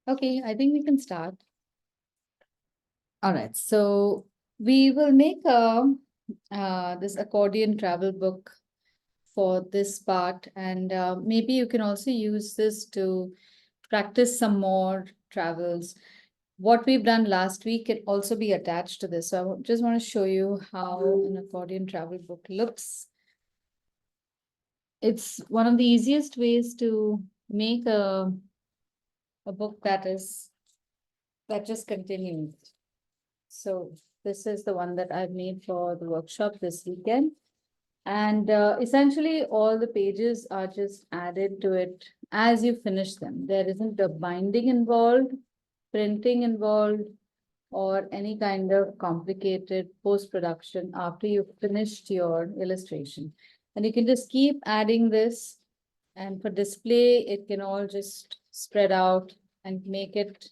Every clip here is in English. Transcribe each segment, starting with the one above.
Okay, I think we can start. All right, so we will make a this accordion travel book for this part, and maybe you can also use this to practice some more travels. What we've done last week can also be attached to this. So I just want to show you how an accordion travel book looks. It's one of the easiest ways to make a book that just continues. So this is the one that I've made for the workshop this weekend. And essentially all the pages are just added to it as you finish them. There isn't a binding involved, printing involved, or any kind of complicated post-production after you've finished your illustration. And you can just keep adding this. And for display, it can all just spread out and make it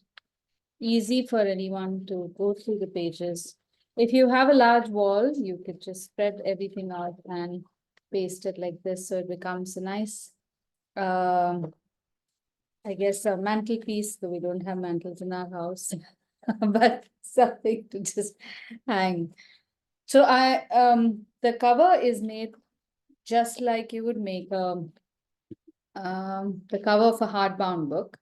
easy for anyone to go through the pages. If you have a large wall, you could just spread everything out and paste it like this, so it becomes a nice, I guess, a mantelpiece, though we don't have mantles in our house, but something to just hang. So the cover is made just like you would make the cover of a hardbound book.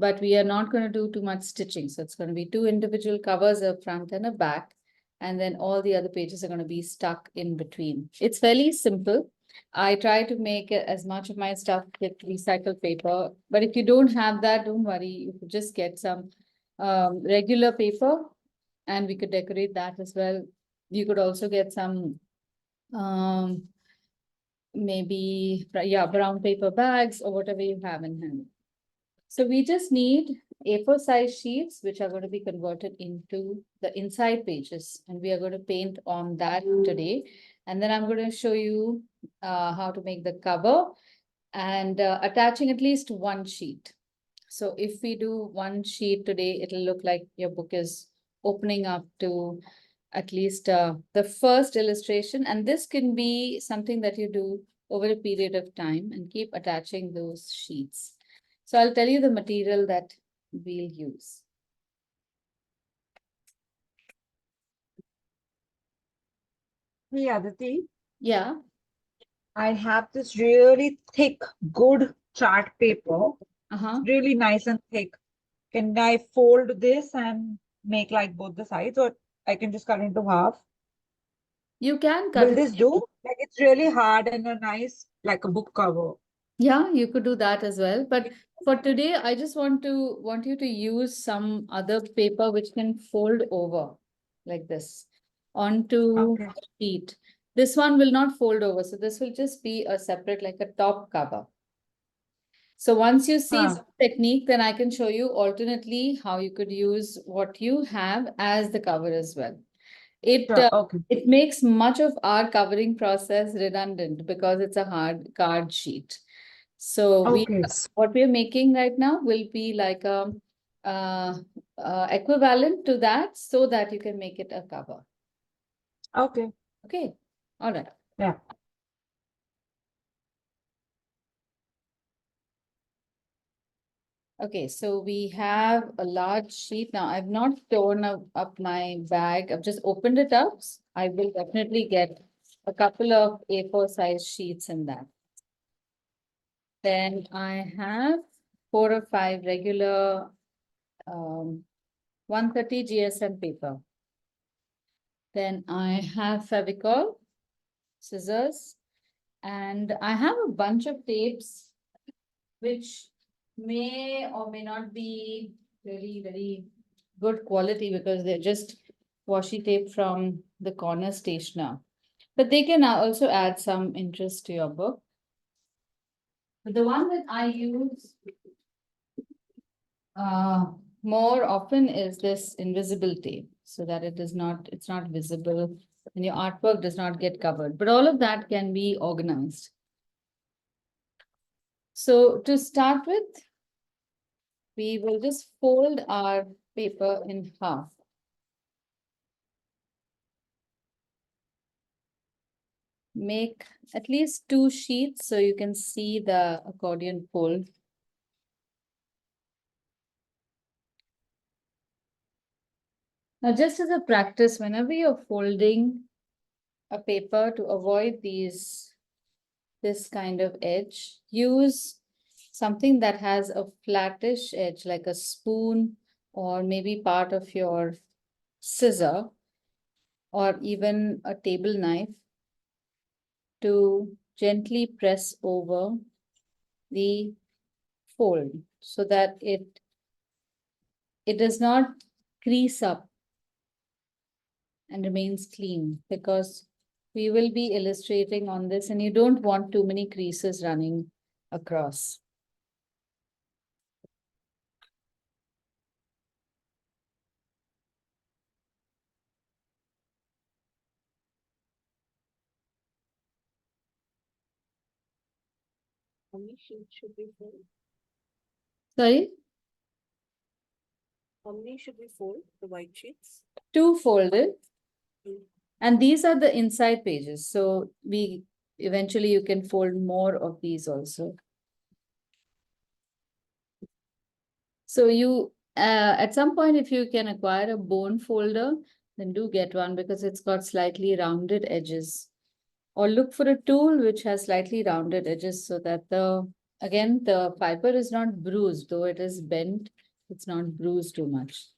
But we are not going to do too much stitching. So it's going to be two individual covers, a front and a back. And then all the other pages are going to be stuck in between. It's fairly simple. I try to make as much of my stuff with recycled paper. But if you don't have that, don't worry. You could just get some regular paper and we could decorate that as well. You could also get some maybe, yeah, brown paper bags or whatever you have in hand. So we just need A4 size sheets, which are going to be converted into the inside pages. And we are going to paint on that today. And then I'm going to show you how to make the cover and attaching at least one sheet. So if we do one sheet today, it'll look like your book is opening up to at least the first illustration. And this can be something that you do over a period of time and keep attaching those sheets. So I'll tell you the material that we'll use. Hey Aditi, Yeah. I have this really thick, good chart paper, Uh-huh. really nice and thick. Can I fold this and make like both the sides, or I can just cut into half? You can cut Will it. this do? Like it's really hard and a nice, like a book cover. Yeah, you could do that as well. But for today, I just want you to use some other paper which can fold over like this onto Okay. a sheet. This one will not fold over. So this will just be a separate, like a top cover. So once you see Huh. this technique, then I can show you alternately how you could use what you have as the cover as well. It Sure. Okay. it makes much of our covering process redundant because it's a hard card sheet. So Okay. what we're making right now will be like a equivalent to that, so that you can make it a cover. Okay. Okay, all right. Yeah. Okay, so we have a large sheet now. I've not torn up my bag. I've just opened it up. I will definitely get a couple of A4 size sheets in that. Then I have 4 or 5 regular 130 GSM paper. Then I have Fevicol, scissors, and I have a bunch of tapes which may or may not be really very good quality because they're just washi tape from the corner stationer. But they can also add some interest to your book. But the one that I use more often is this invisible tape, so that it's not visible and your artwork does not get covered. But all of that can be organized. So to start with, we will just fold our paper in half. Make at least 2 sheets so you can see the accordion fold. Now, just as a practice, whenever you're folding a paper to avoid this kind of edge, use something that has a flattish edge, like a spoon or maybe part of your scissor or even a table knife to gently press over the fold so that it does not crease up and remains clean, because we will be illustrating on this and you don't want too many creases running across. How many sheets should we fold? Sorry, How many should we fold? The white sheets? two folded. Mm. And these are the inside pages. So we eventually you can fold more of these also. So you at some point, if you can acquire a bone folder, then do get one because it's got slightly rounded edges. Or look for a tool which has slightly rounded edges so that again, the fiber is not bruised, though it is bent, it's not bruised too much.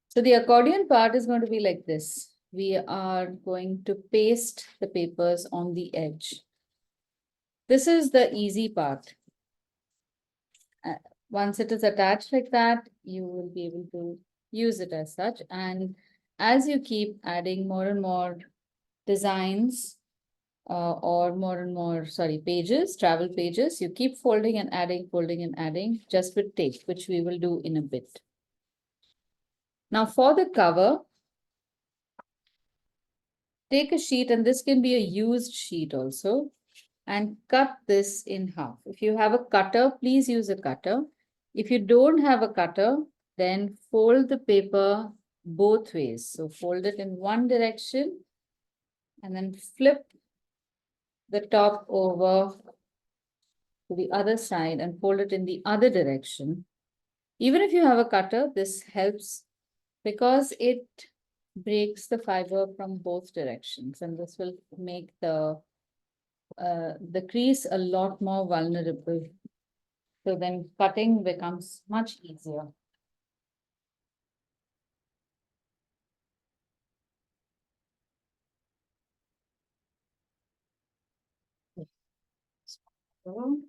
So the accordion part is going to be like this. We are going to paste the papers on the edge. This is the easy part. Once it is attached like that, you will be able to use it as such. And as you keep adding more and more designs or more and more, pages, travel pages, you keep folding and adding just with tape, which we will do in a bit. Now for the cover, take a sheet, and this can be a used sheet also, and cut this in half. If you have a cutter, please use a cutter. If you don't have a cutter, then fold the paper both ways. So fold it in one direction and then flip the top over to the other side and fold it in the other direction. Even if you have a cutter, this helps because it breaks the fiber from both directions, and this will make the crease a lot more vulnerable. So then cutting becomes much easier. So,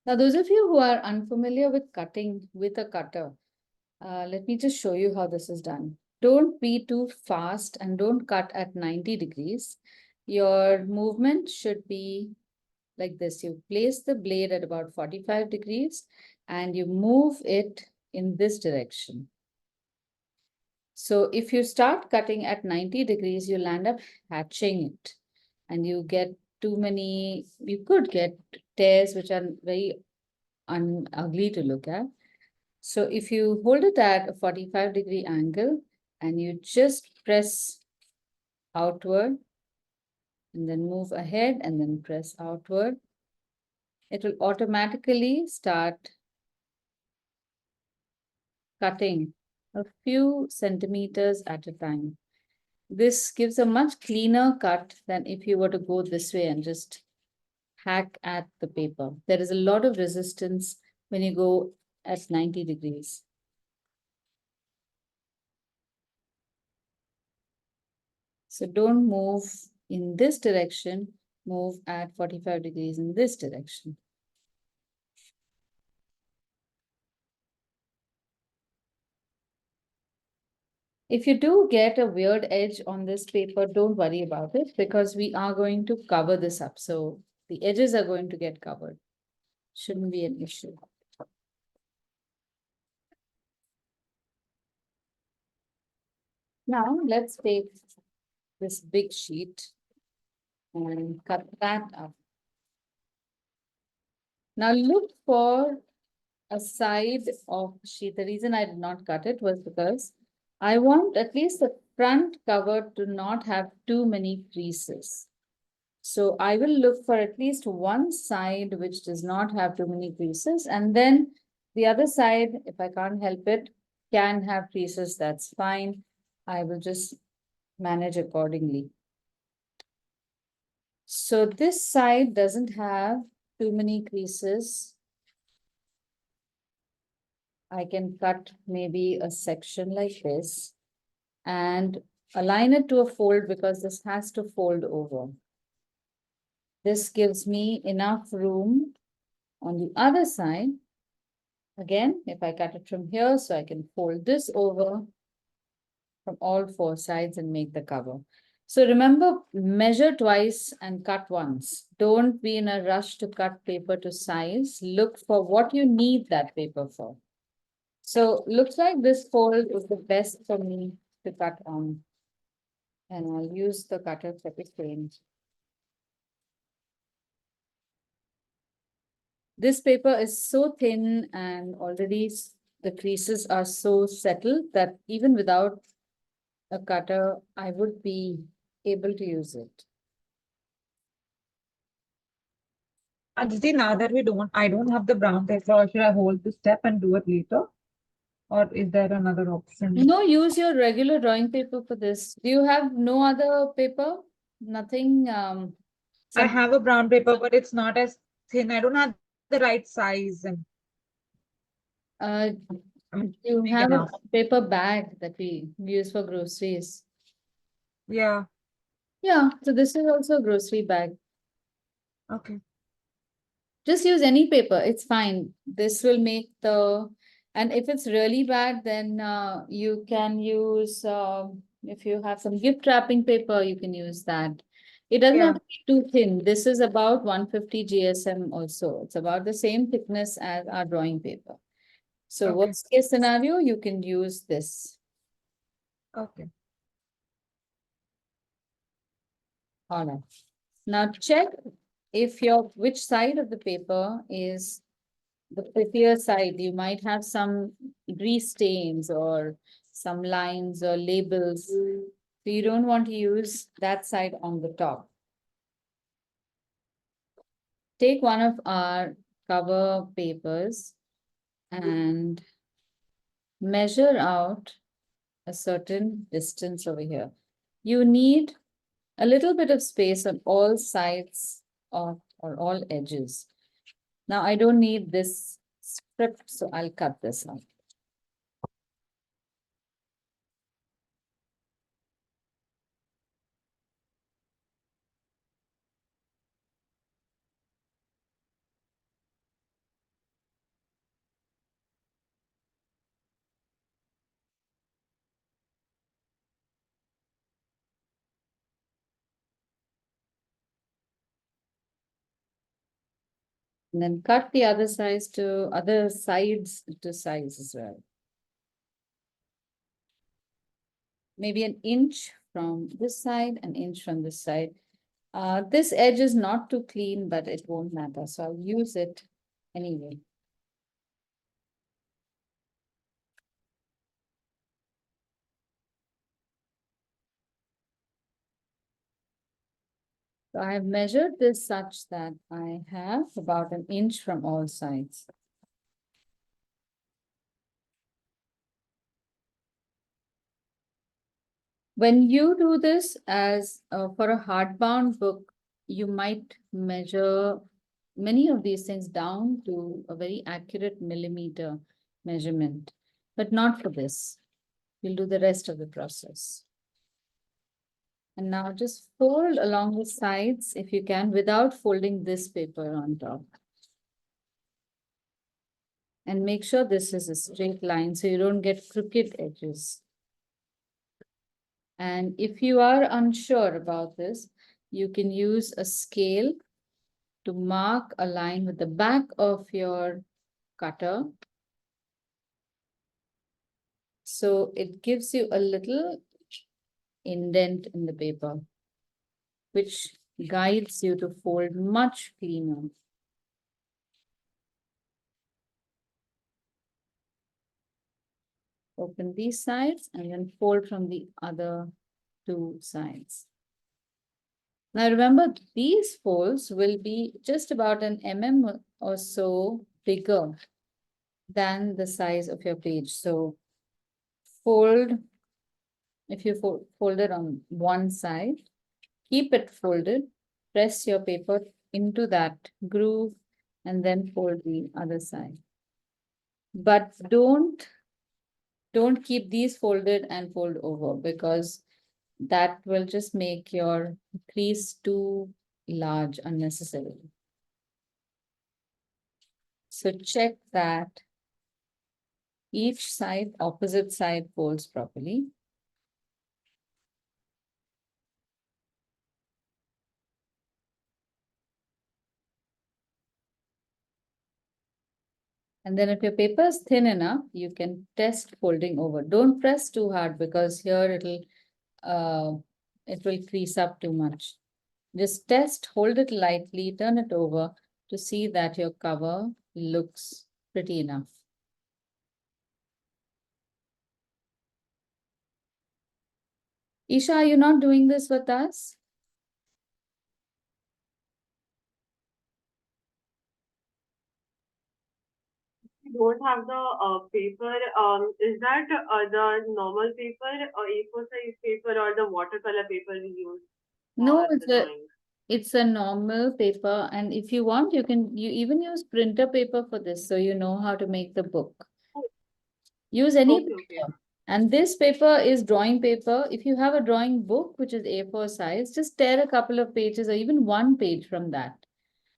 now, those of you who are unfamiliar with cutting with a cutter, let me just show you how this is done. Don't be too fast and don't cut at 90 degrees. Your movement should be like this. You place the blade at about 45 degrees and you move it in this direction. So if you start cutting at 90 degrees, you'll end up hatching it and you get you could get tears which are very ugly to look at. So if you hold it at a 45-degree angle and you just press outward and then move ahead and then press outward, it will automatically start cutting a few centimeters at a time. This gives a much cleaner cut than if you were to go this way and just hack at the paper. There is a lot of resistance when you go at 90 degrees. So don't move in this direction, move at 45 degrees in this direction. If you do get a weird edge on this paper, don't worry about it because we are going to cover this up. So the edges are going to get covered. Shouldn't be an issue. Now let's take this big sheet and cut that up. Now look for a side of the sheet. The reason I did not cut it was because I want at least the front cover to not have too many creases. So I will look for at least one side which does not have too many creases, and then the other side, if I can't help it, can have creases, that's fine. I will just manage accordingly. So this side doesn't have too many creases. I can cut maybe a section like this and align it to a fold because this has to fold over. This gives me enough room on the other side. Again, if I cut it from here, so I can fold this over from all four sides and make the cover. So remember, measure twice and cut once. Don't be in a rush to cut paper to size. Look for what you need that paper for. So looks like this fold is the best for me to cut on. And I'll use the cutter for the frame. This paper is so thin and already the creases are so settled that even without a cutter, I would be able to use it. Aditi, now that I don't have the brown paper, or should I hold this step and do it later? Or is there another option? No, use your regular drawing paper for this. Do you have no other paper? Nothing, I some, have a brown paper, but it's not as thin. I don't have the right size, and uh, I'm you big have a enough. paper bag that we use for groceries. Yeah, Yeah, so this is also a grocery bag. okay. Just use any paper, it's fine. This will make the, and if it's really bad, then you can use, if you have some gift wrapping paper, you can use that. It doesn't have Yeah. to be too thin. This is about 150 GSM also. It's about the same thickness as our drawing paper. So Okay. worst case scenario, you can use this. Okay. All right. Now check if your, which side of the paper is the prettier side. You might have some grease stains or some lines or labels. So you don't want to use that side on the top. Take one of our cover papers and measure out a certain distance over here. You need a little bit of space on all sides of or all edges. Now I don't need this strip, so I'll cut this out. And then cut the other sides to other sides to size as well. Maybe an inch from this side, an inch from this side. This edge is not too clean, but it won't matter. So I'll use it anyway. So I have measured this such that I have about an inch from all sides. When you do this as for a hardbound book, you might measure many of these things down to a very accurate millimeter measurement, but not for this. We'll do the rest of the process. And now just fold along the sides if you can without folding this paper on top. And make sure this is a straight line so you don't get crooked edges. And if you are unsure about this, you can use a scale to mark a line with the back of your cutter. So it gives you a little indent in the paper, which guides you to fold much cleaner. Open these sides and then fold from the other two sides. Now remember, these folds will be just about an or so bigger than the size of your page. So fold, if you fold it on one side, keep it folded, press your paper into that groove and then fold the other side. But don't keep these folded and fold over, because that will just make your crease too large unnecessarily. So check that each side, opposite side folds properly. And then if your paper is thin enough, you can test folding over. Don't press too hard, because here it will crease up too much. Just test, hold it lightly, turn it over to see that your cover looks pretty enough. Isha, are you not doing this with us? Don't have the paper. Is that the normal paper or A4 size paper or the watercolor paper we use No, for the drawing? it's a normal paper, and if you want, you even use printer paper for this, so you know how to make the book. Use any Okay, okay. paper. And this paper is drawing paper. If you have a drawing book, which is A4 size, just tear a couple of pages or even one page from that.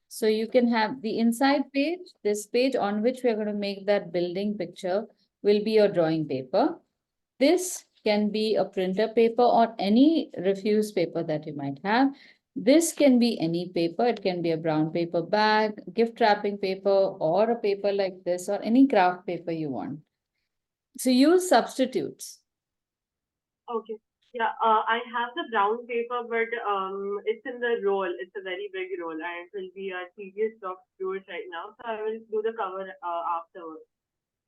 So you can have the inside page, this page on which we are going to make that building picture will be your drawing paper. This can be a printer paper or any refuse paper that you might have. This can be any paper. It can be a brown paper bag, gift wrapping paper, or a paper like this, or any craft paper you want. So use substitutes. Okay. Yeah, I have the brown paper, but it's in the roll. It's a very big roll, and it will be a tedious job to do it right now. So I will do the cover afterwards.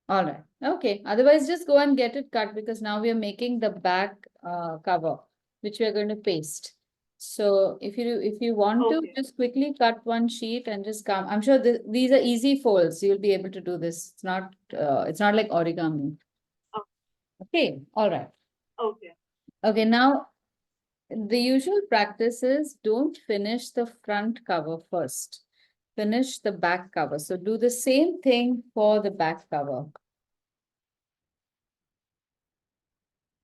All right. Okay. Otherwise, just go and get it cut, because now we are making the back cover, which we are going to paste. So if you want to, Okay. just quickly cut one sheet and just come. I'm sure these are easy folds. You'll be able to do this. It's not like origami. Oh. Okay. All right. Okay. Okay. Now, the usual practice is don't finish the front cover first. Finish the back cover. So do the same thing for the back cover.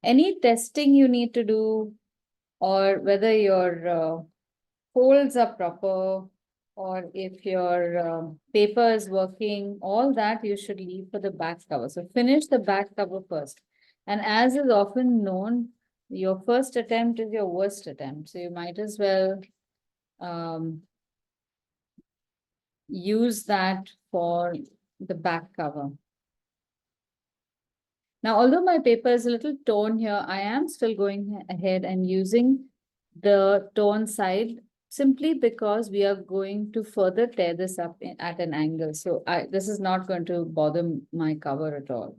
Any testing you need to do, or whether your folds are proper, or if your paper is working, all that you should leave for the back cover. So finish the back cover first. And as is often known, your first attempt is your worst attempt. So you might as well use that for the back cover. Now, although my paper is a little torn here, I am still going ahead and using the torn side, simply because we are going to further tear this up at an angle. So this is not going to bother my cover at all.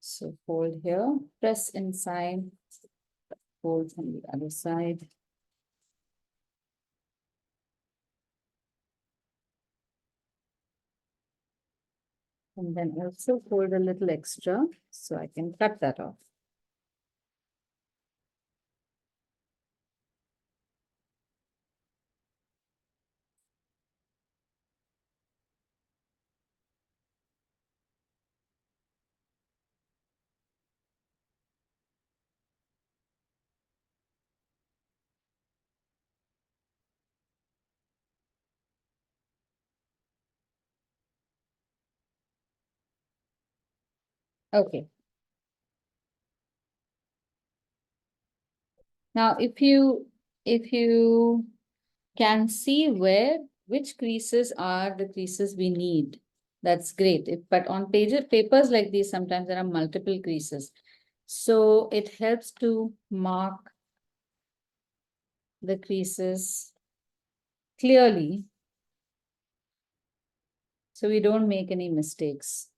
So fold here, press inside, fold from the other side. And then also fold a little extra, so I can cut that off. Okay. Now, if you can see which creases are the creases we need, that's great. But on papers like these, sometimes there are multiple creases. So it helps to mark the creases clearly, so we don't make any mistakes.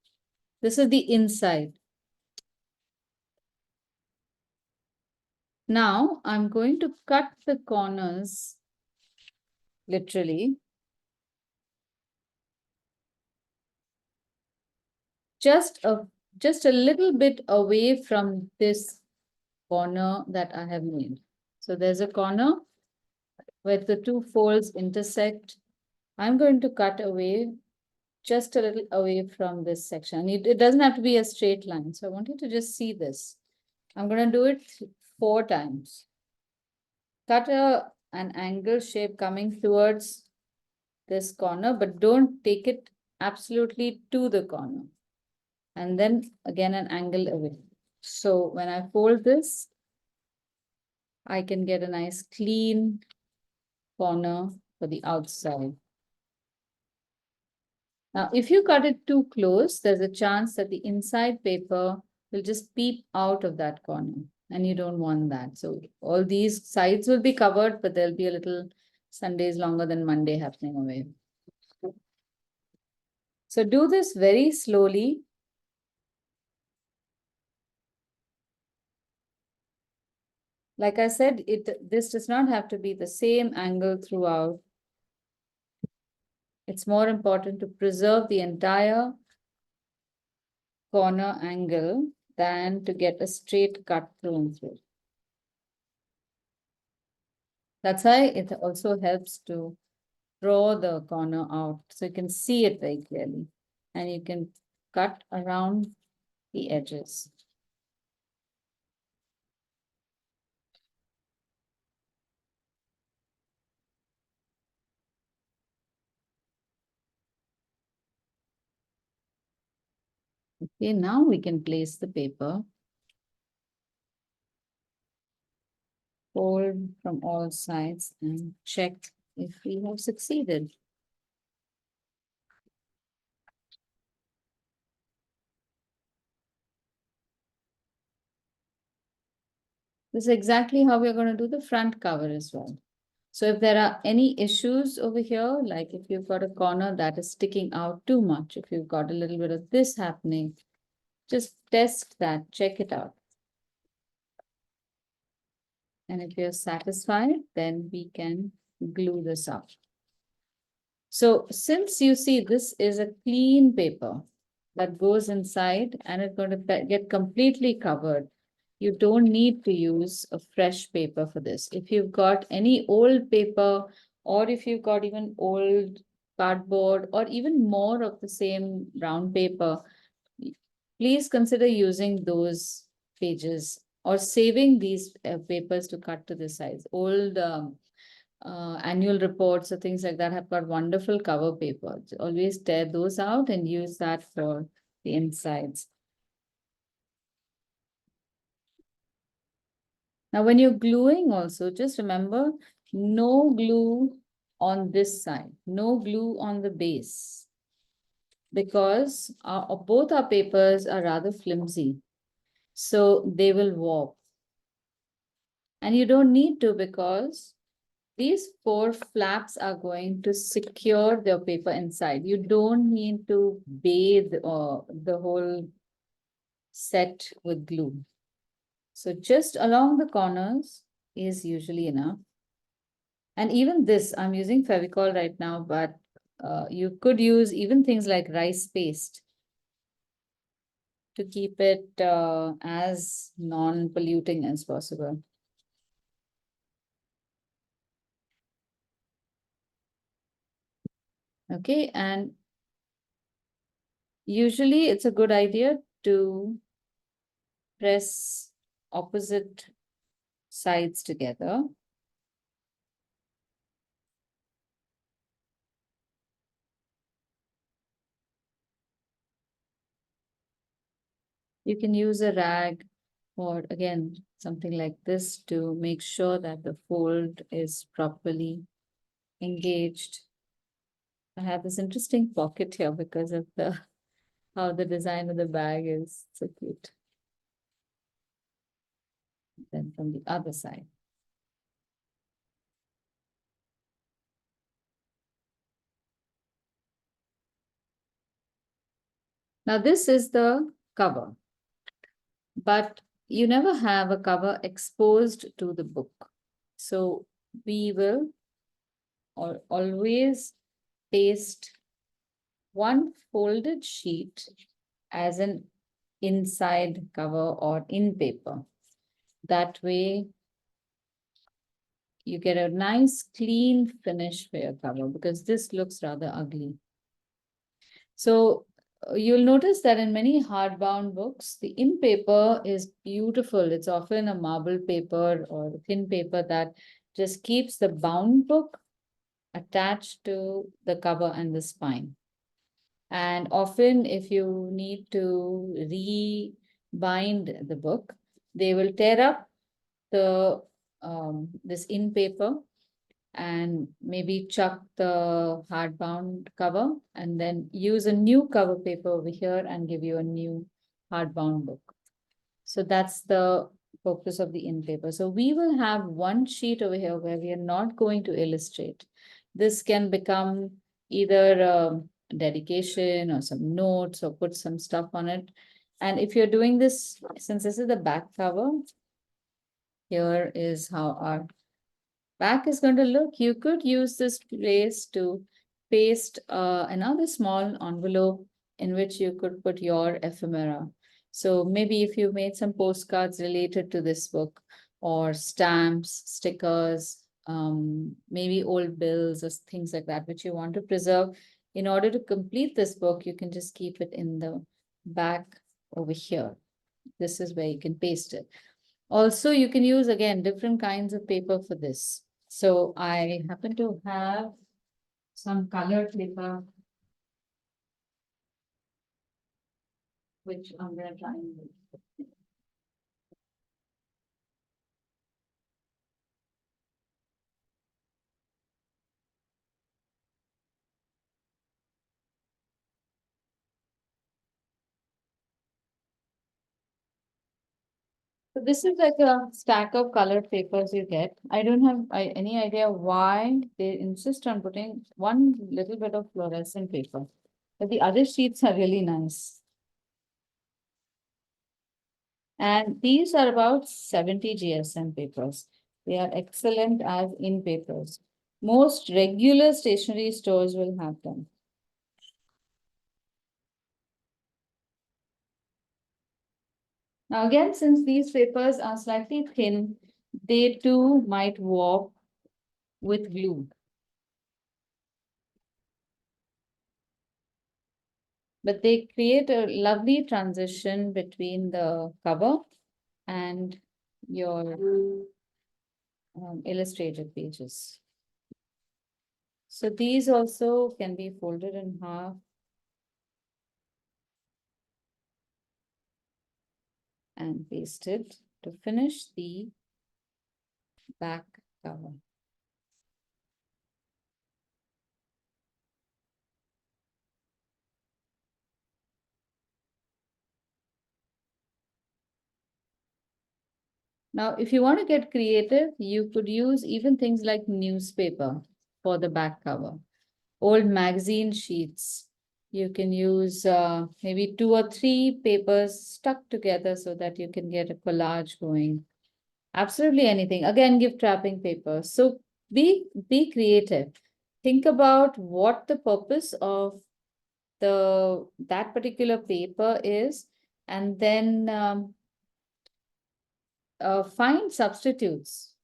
This is the inside. Now I'm going to cut the corners literally. Just a little bit away from this corner that I have made. So there's a corner where the two folds intersect. I'm going to cut away just a little away from this section. It doesn't have to be a straight line. So I want you to just see this. I'm going to do it 4 times. Cut an angle shape coming towards this corner, but don't take it absolutely to the corner. And then again an angle away. So when I fold this, I can get a nice clean corner for the outside. Now, if you cut it too close, there's a chance that the inside paper will just peep out of that corner, and you don't want that. So all these sides will be covered, but there'll be a little Sundays longer than Monday happening away. So do this very slowly. Like I said, this does not have to be the same angle throughout. It's more important to preserve the entire corner angle than to get a straight cut through and through. That's why it also helps to draw the corner out so you can see it very clearly, and you can cut around the edges. Okay, now we can place the paper. Fold from all sides and check if we have succeeded. This is exactly how we're going to do the front cover as well. So if there are any issues over here, like if you've got a corner that is sticking out too much, if you've got a little bit of this happening, just test that, check it out. And if you're satisfied, then we can glue this up. So since you see this is a clean paper that goes inside and it's going to get completely covered, you don't need to use a fresh paper for this. If you've got any old paper, or if you've got even old cardboard, or even more of the same brown paper, please consider using those pages or saving these papers to cut to this size. Old annual reports or things like that have got wonderful cover paper. Always tear those out and use that for the insides. Now, when you're gluing also, just remember, no glue on this side, no glue on the base, because both our papers are rather flimsy, so they will warp. And you don't need to, because these 4 flaps are going to secure the paper inside. You don't need to bathe the whole set with glue. So just along the corners is usually enough. And even this, I'm using Fevicol right now, but you could use even things like rice paste to keep it as non-polluting as possible. Okay, and usually it's a good idea to press opposite sides together. You can use a rag or again, something like this to make sure that the fold is properly engaged. I have this interesting pocket here because of how the design of the bag is so cute. Then from the other side. Now this is the cover, but you never have a cover exposed to the book. So we will always paste one folded sheet as an inside cover or in paper. That way you get a nice clean finish for your cover, because this looks rather ugly. So you'll notice that in many hardbound books, the in paper is beautiful. It's often a marble paper or thin paper that just keeps the bound book attached to the cover and the spine. And often if you need to rebind the book, they will tear up the this in paper and maybe chuck the hardbound cover and then use a new cover paper over here and give you a new hardbound book. So that's the focus of the in paper. So we will have one sheet over here where we are not going to illustrate. This can become either a dedication or some notes or put some stuff on it. And if you're doing this, since this is the back cover, here is how our back is going to look. You could use this place to paste another small envelope in which you could put your ephemera. So maybe if you made some postcards related to this book, or stamps, stickers, maybe old bills or things like that, which you want to preserve. In order to complete this book, you can just keep it in the back over here. This is where you can paste it. Also, you can use, again, different kinds of paper for this. So I happen to have some colored paper, which I'm going to try and use. So this is like a stack of colored papers you get. I don't have any idea why they insist on putting one little bit of fluorescent paper, but the other sheets are really nice. And these are about 70 GSM papers. They are excellent as in papers. Most regular stationery stores will have them. Now again, since these papers are slightly thin, they too might warp with glue. But they create a lovely transition between the cover and your illustrated pages. So these also can be folded in half and pasted to finish the back cover. Now, if you want to get creative, you could use even things like newspaper for the back cover, old magazine sheets. You can use maybe 2 or 3 papers stuck together so that you can get a collage going. Absolutely anything. Again, gift wrapping paper. So be creative. Think about what the purpose of that particular paper is, and then find substitutes.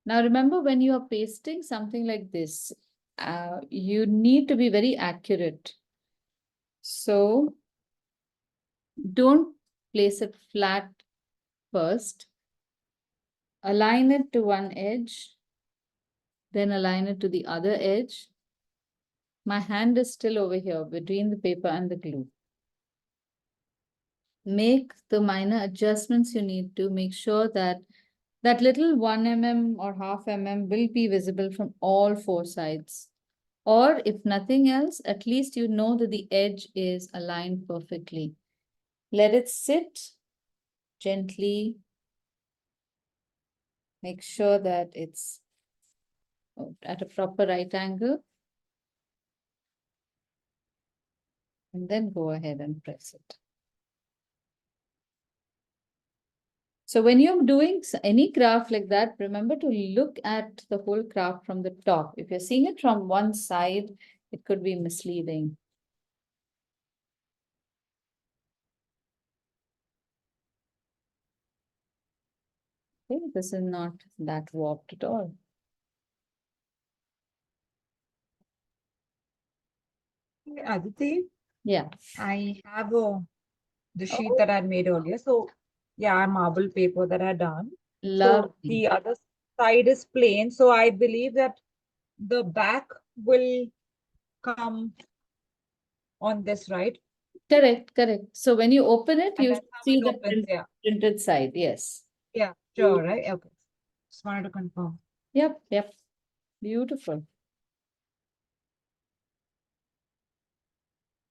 Now, remember, when you are pasting something like this, you need to be very accurate. So don't place it flat first. Align it to one edge, then align it to the other edge. My hand is still over here between the paper and the glue. Make the minor adjustments you need to make sure that that little 1 mm or half mm will be visible from all 4 sides. Or if nothing else, at least you know that the edge is aligned perfectly. Let it sit gently. Make sure that it's at a proper right angle. And then go ahead and press it. So when you're doing any craft like that, remember to look at the whole craft from the top. If you're seeing it from one side, it could be misleading. Okay, this is not that warped at all. Aditi, Yeah, I have the sheet Oh. that I made earlier. So yeah, marble paper that I done. So lovely. the other side is plain. So I believe that the back will come on this, right? Correct, correct. So when you open it, And you that's how see it the opens. Yeah. printed side. Yes. Yeah, sure, right? Okay. Just wanted to confirm. Yep, yep. Beautiful.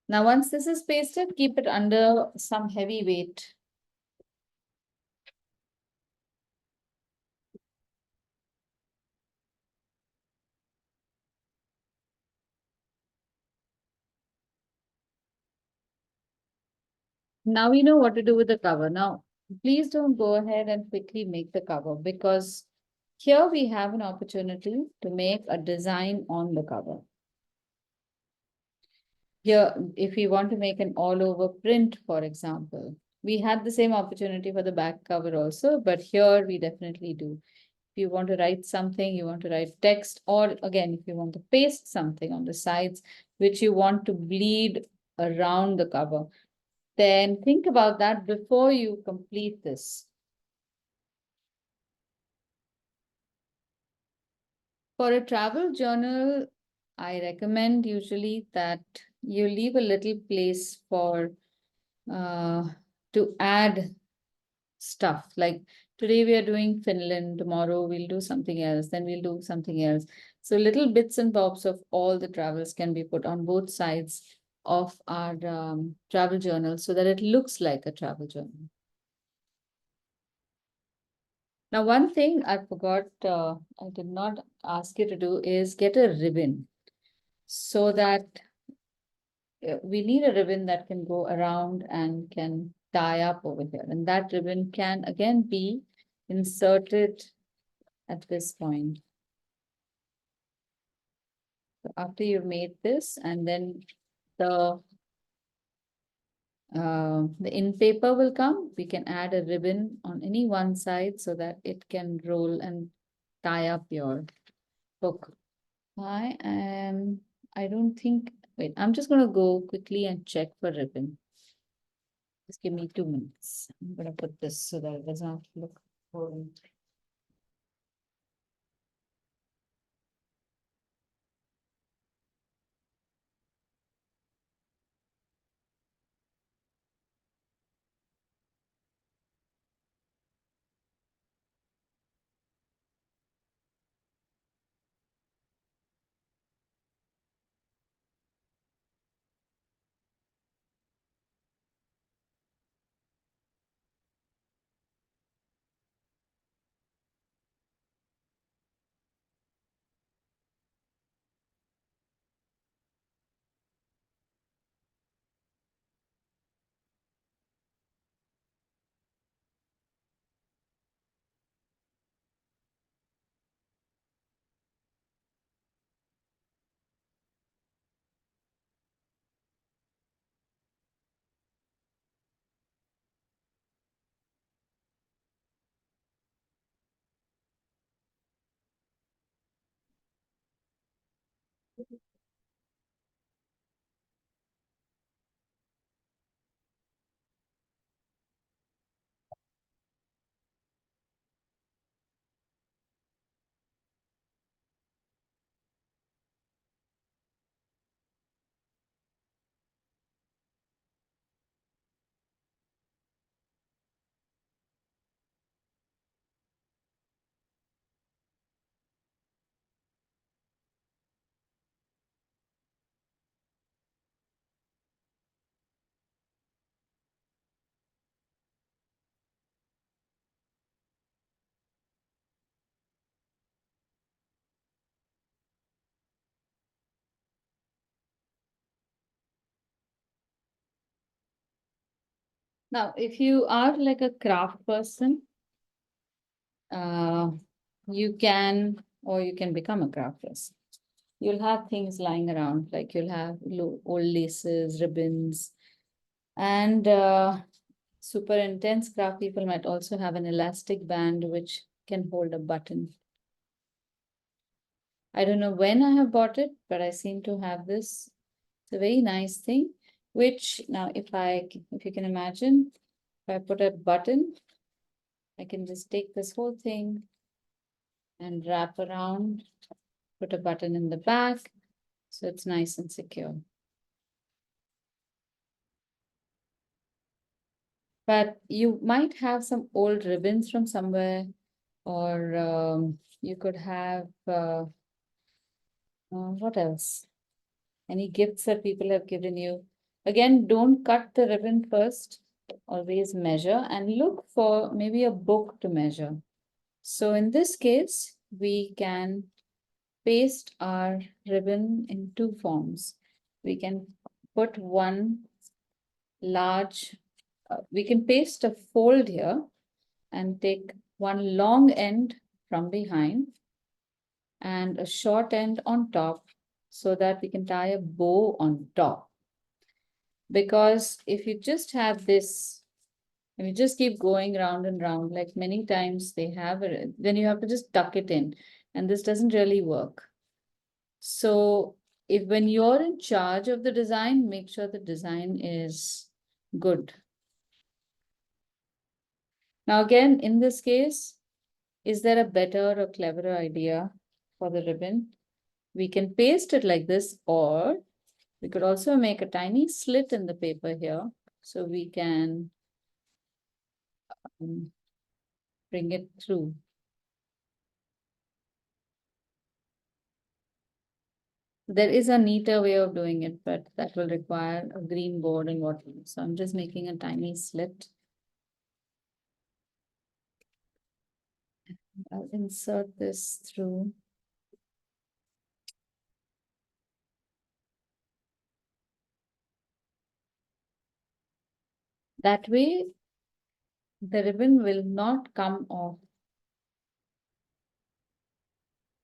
Now, once this is pasted, keep it under some heavy weight. Now we know what to do with the cover. Now, please don't go ahead and quickly make the cover, because here we have an opportunity to make a design on the cover. Here, if we want to make an all over print, for example, we had the same opportunity for the back cover also, but here we definitely do. If you want to write something, you want to write text, or again, if you want to paste something on the sides, which you want to bleed around the cover, then think about that before you complete this. For a travel journal, I recommend usually that you leave a little place for to add stuff. Like today we are doing Finland, tomorrow we'll do something else, then we'll do something else. So little bits and bobs of all the travels can be put on both sides of our travel journal so that it looks like a travel journal. Now, one thing I forgot, I did not ask you to do is get a ribbon so that we need a ribbon that can go around and can tie up over here. And that ribbon can again be inserted at this point. So after you've made this, and then the in paper will come, we can add a ribbon on any one side so that it can roll and tie up your book. I don't think, wait, I'm just gonna go quickly and check for ribbon. Just give me 2 minutes. I'm gonna put this so that it does not look boring. Now, if you are like a craft person, you can, or you can become a craft person. You'll have things lying around, like you'll have old laces, ribbons, and super intense craft people might also have an elastic band which can hold a button. I don't know when I have bought it, but I seem to have this. It's a very nice thing, which now if you can imagine, if I put a button, I can just take this whole thing and wrap around, put a button in the back, so it's nice and secure. But you might have some old ribbons from somewhere, or you could have, what else? Any gifts that people have given you. Again, don't cut the ribbon first. Always measure and look for maybe a book to measure. So in this case, we can paste our ribbon in two forms. We can put one large, we can paste a fold here and take one long end from behind and a short end on top so that we can tie a bow on top. Because if you just have this, and you just keep going round and round, like many times they have it, then you have to just tuck it in, and this doesn't really work. So if when you're in charge of the design, make sure the design is good. Now again, in this case, is there a better or cleverer idea for the ribbon? We can paste it like this, or we could also make a tiny slit in the paper here, so we can bring it through. There is a neater way of doing it, but that will require a green board and whatnot. So I'm just making a tiny slit. I'll insert this through. That way, the ribbon will not come off.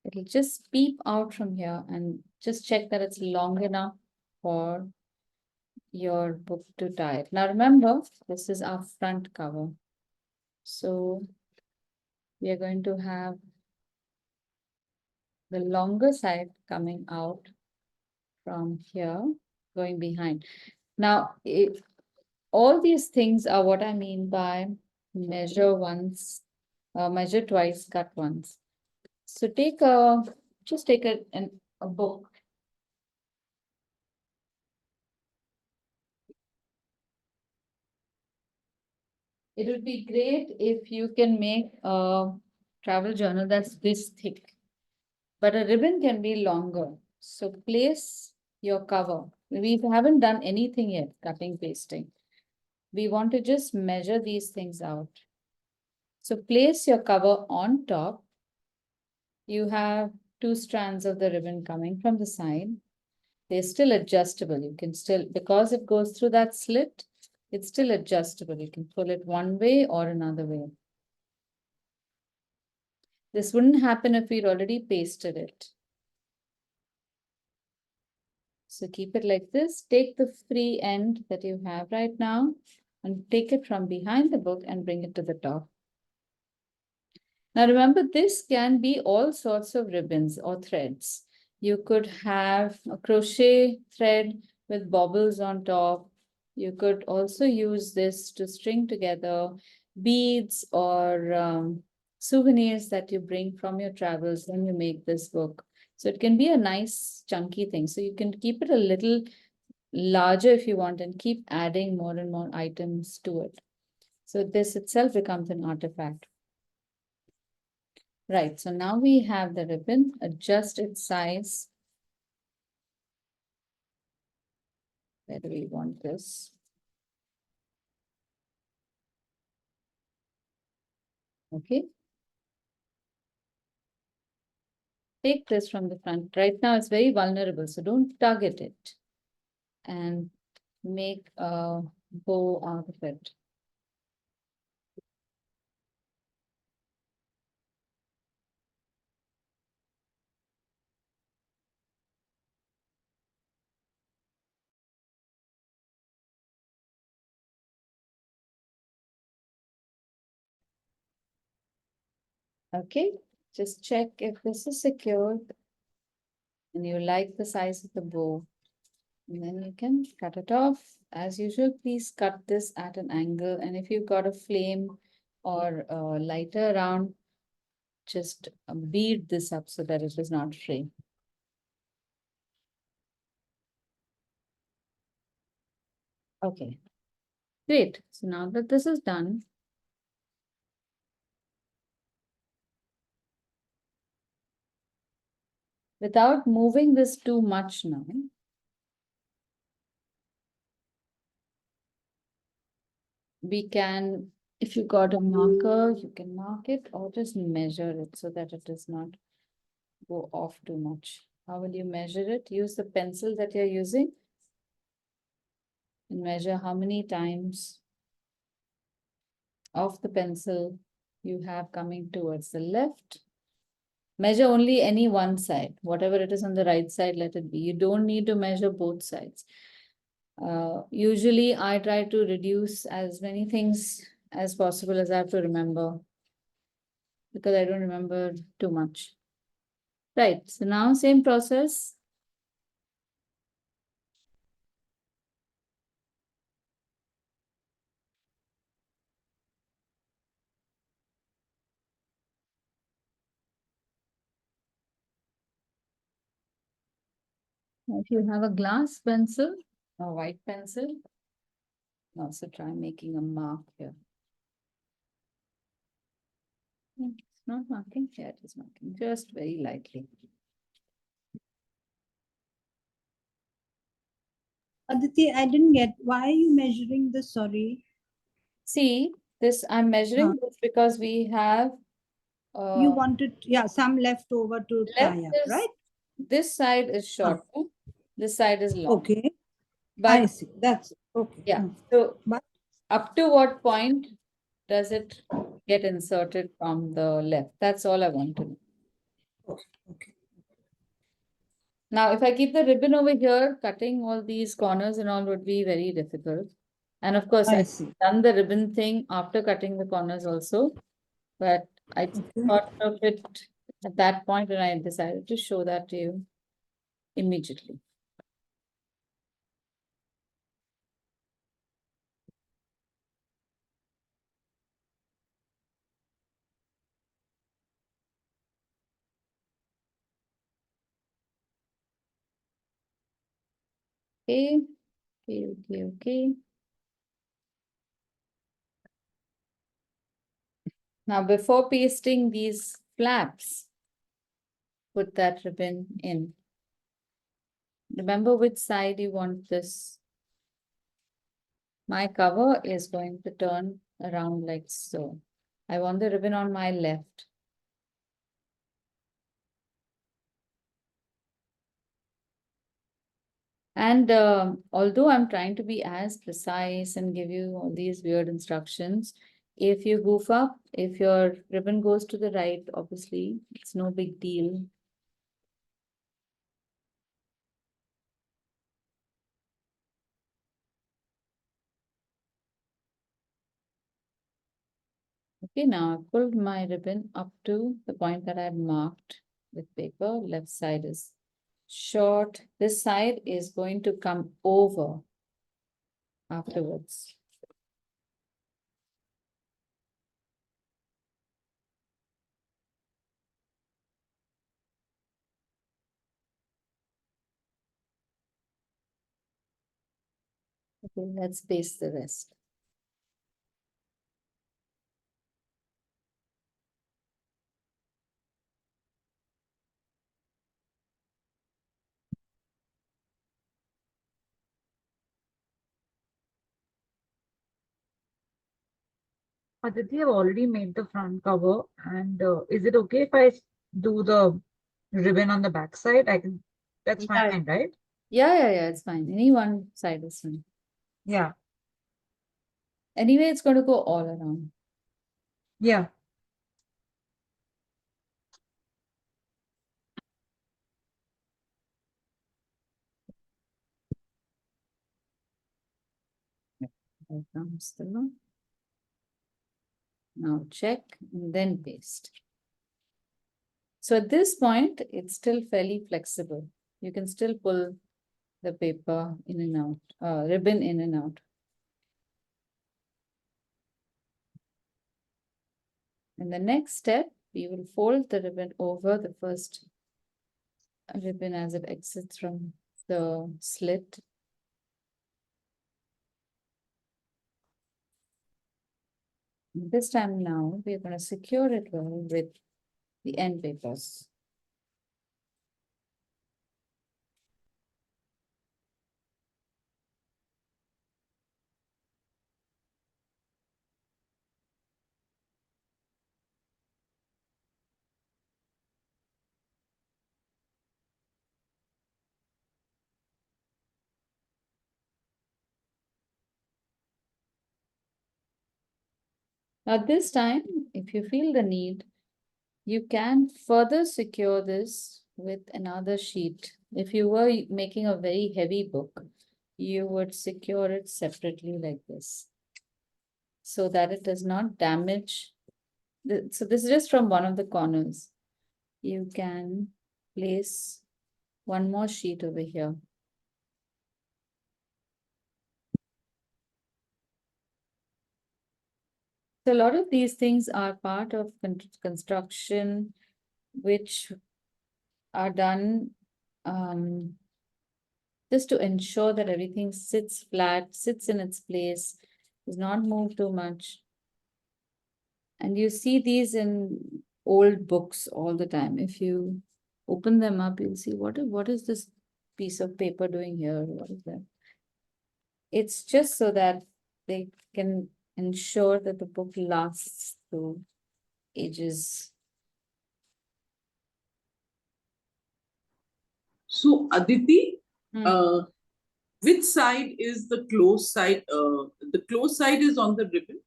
It'll just peep out from here, and just check that it's long enough for your book to tie. Now remember, this is our front cover. So we are going to have the longer side coming out from here, going behind. Now, all these things are what I mean by measure once, measure twice, cut once. So just take a book. It would be great if you can make a travel journal that's this thick, but a ribbon can be longer. So place your cover. We haven't done anything yet, cutting, pasting. We want to just measure these things out. So place your cover on top. You have two strands of the ribbon coming from the side. They're still adjustable. You can still, because it goes through that slit, it's still adjustable. You can pull it one way or another way. This wouldn't happen if we'd already pasted it. So keep it like this. Take the free end that you have right now and take it from behind the book and bring it to the top. Now remember, this can be all sorts of ribbons or threads. You could have a crochet thread with bobbles on top. You could also use this to string together beads or souvenirs that you bring from your travels when you make this book. So it can be a nice chunky thing. So you can keep it a little larger if you want and keep adding more and more items to it. So this itself becomes an artifact. Right, so now we have the ribbon, adjust its size. Where do we want this? Okay. Take this from the front. Right now it's very vulnerable, so don't tug at it. And make a bow out of it. Okay, just check if this is secured and you like the size of the bow. And then you can cut it off. As usual, please cut this at an angle. And if you've got a flame or a lighter around, just bead this up so that it is not free. Okay, great. So now that this is done, without moving this too much now, we can, if you got a marker, you can mark it or just measure it so that it does not go off too much. How will you measure it? Use the pencil that you're using and measure how many times of the pencil you have coming towards the left. Measure only any one side, whatever it is on the right side, let it be. You don't need to measure both sides. Usually I try to reduce as many things as possible as I have to remember because I don't remember too much. Right, so now same process. If you have a glass pencil or white pencil, also try making a mark here. It's not marking, yeah, it is marking, just very lightly. Aditi, I didn't get, why are you measuring this? Sorry. See, this I'm measuring Huh. this because we have You wanted, yeah, some left over to left tie up, is, right? this side is shorter, this side is long. Okay, I But see. That's okay. yeah, Huh. so But up to what point does it get inserted from the left? That's all I want to know. okay, okay. Now, if I keep the ribbon over here, cutting all these corners and all would be very difficult. And of course, I I've see. done the ribbon thing after cutting the corners also. But I Okay. thought of it at that point and I decided to show that to you immediately. Okay, okay. Now, before pasting these flaps, put that ribbon in. Remember which side you want this. My cover is going to turn around like so. I want the ribbon on my left. And although I'm trying to be as precise and give you all these weird instructions, if you goof up, if your ribbon goes to the right, obviously, it's no big deal. Okay, now I've pulled my ribbon up to the point that I've marked with paper. Left side is short. This side is going to come over afterwards. Okay, let's paste the rest. Aditi, I've already made the front cover, and is it okay if I do the ribbon on the back side? I can, that's Yeah. fine, right? Yeah, it's fine. Any one side is fine. Yeah, Anyway, it's going to go all around. yeah. There comes the one. Now check and then paste. So at this point, it's still fairly flexible. You can still pull the paper in and out, ribbon in and out. And the next step, we will fold the ribbon over the first ribbon as it exits from the slit. This time now, we're going to secure it well with the end papers. Now this time, if you feel the need, you can further secure this with another sheet. If you were making a very heavy book, you would secure it separately like this, so that it does not damage. So this is just from one of the corners. You can place one more sheet over here. So a lot of these things are part of construction, which are done just to ensure that everything sits flat, sits in its place, does not move too much. And you see these in old books all the time. If you open them up, you'll see what is this piece of paper doing here? What is that? It's just so that they can ensure that the book lasts through ages. So Aditi, Hmm. which side is the closed side? The closed side is on the ribbon.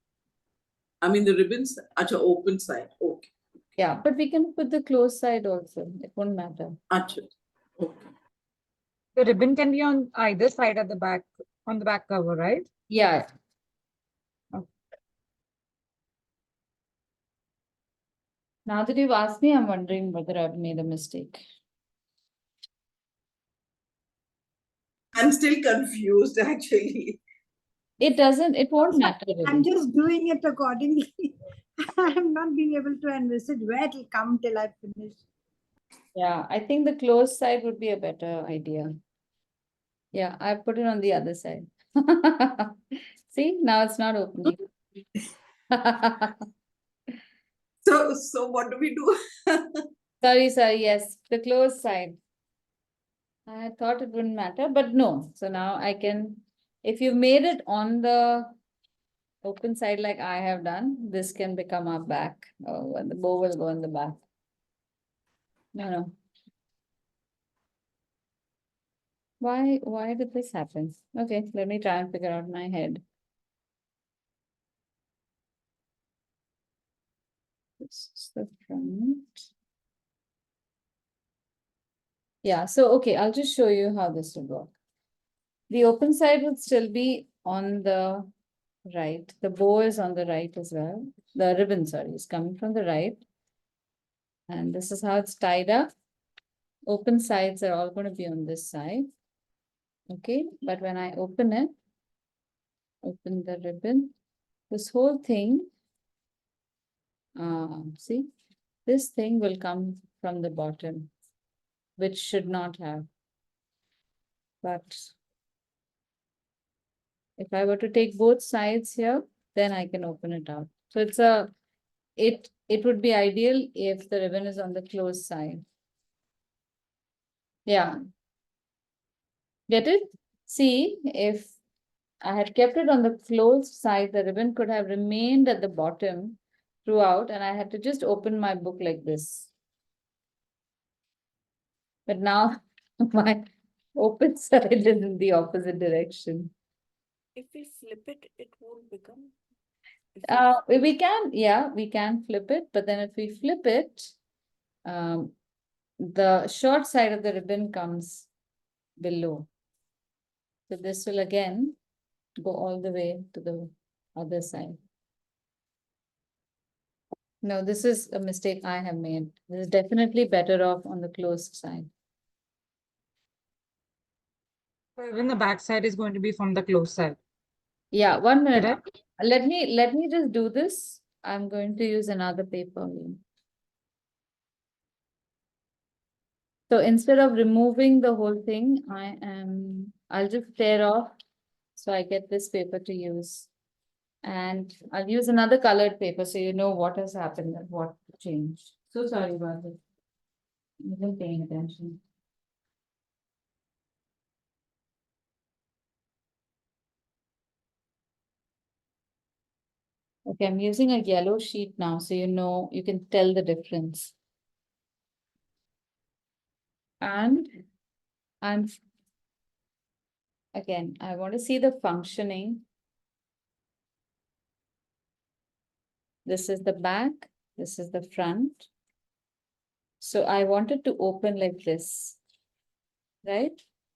I mean the ribbons, acha, open side. Okay. Yeah, but we can put the closed side also. It won't matter. Acha. Okay. The ribbon can be on either side at the back, on the back cover, right? Yeah. Okay. Now that you've asked me, I'm wondering whether I've made a mistake. I'm still confused actually. It won't matter I'm really. just doing it accordingly. I'm not being able to envisage where it'll come till I finish. Yeah, I think the closed side would be a better idea. Yeah, I put it on the other side. See, now it's not opening. So what do we do? Sorry, yes, the closed side. I thought it wouldn't matter, but no. So now I can, if you made it on the open side like I have done, this can become our back. Oh, and the bow will go in the back. No. Why did this happen? Okay, let me try and figure out my head. This is the front. Yeah, so okay, I'll just show you how this would work. The open side would still be on the right. The bow is on the right as well. The ribbon, sorry, is coming from the right. And this is how it's tied up. Open sides are all going to be on this side. Okay, but when I open it, open the ribbon, this whole thing, see, this thing will come from the bottom, which should not have. But if I were to take both sides here, then I can open it out. So it would be ideal if the ribbon is on the closed side. Yeah. Get it? See, if I had kept it on the closed side, the ribbon could have remained at the bottom throughout, and I had to just open my book like this. But now my open side is in the opposite direction. If we flip it, it won't become. We can flip it, but then if we flip it, the short side of the ribbon comes below. So this will again go all the way to the other side. No, this is a mistake I have made. This is definitely better off on the closed side. So even the back side is going to be from the close side. Yeah, 1 minute. Correct. Let me just do this. I'm going to use another paper. So instead of removing the whole thing, I'll just tear off. So I get this paper to use. And I'll use another colored paper so you know what has happened and what changed. So sorry about this. I wasn't paying attention. Okay, I'm using a yellow sheet now, so you know, you can tell the difference. And again, I want to see the functioning. This is the back, this is the front. So I want it to open like this, right?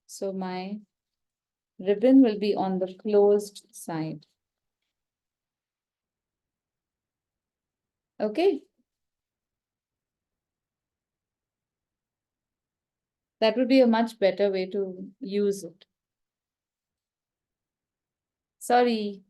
So my ribbon will be on the closed side. Okay. That would be a much better way to use it. Sorry.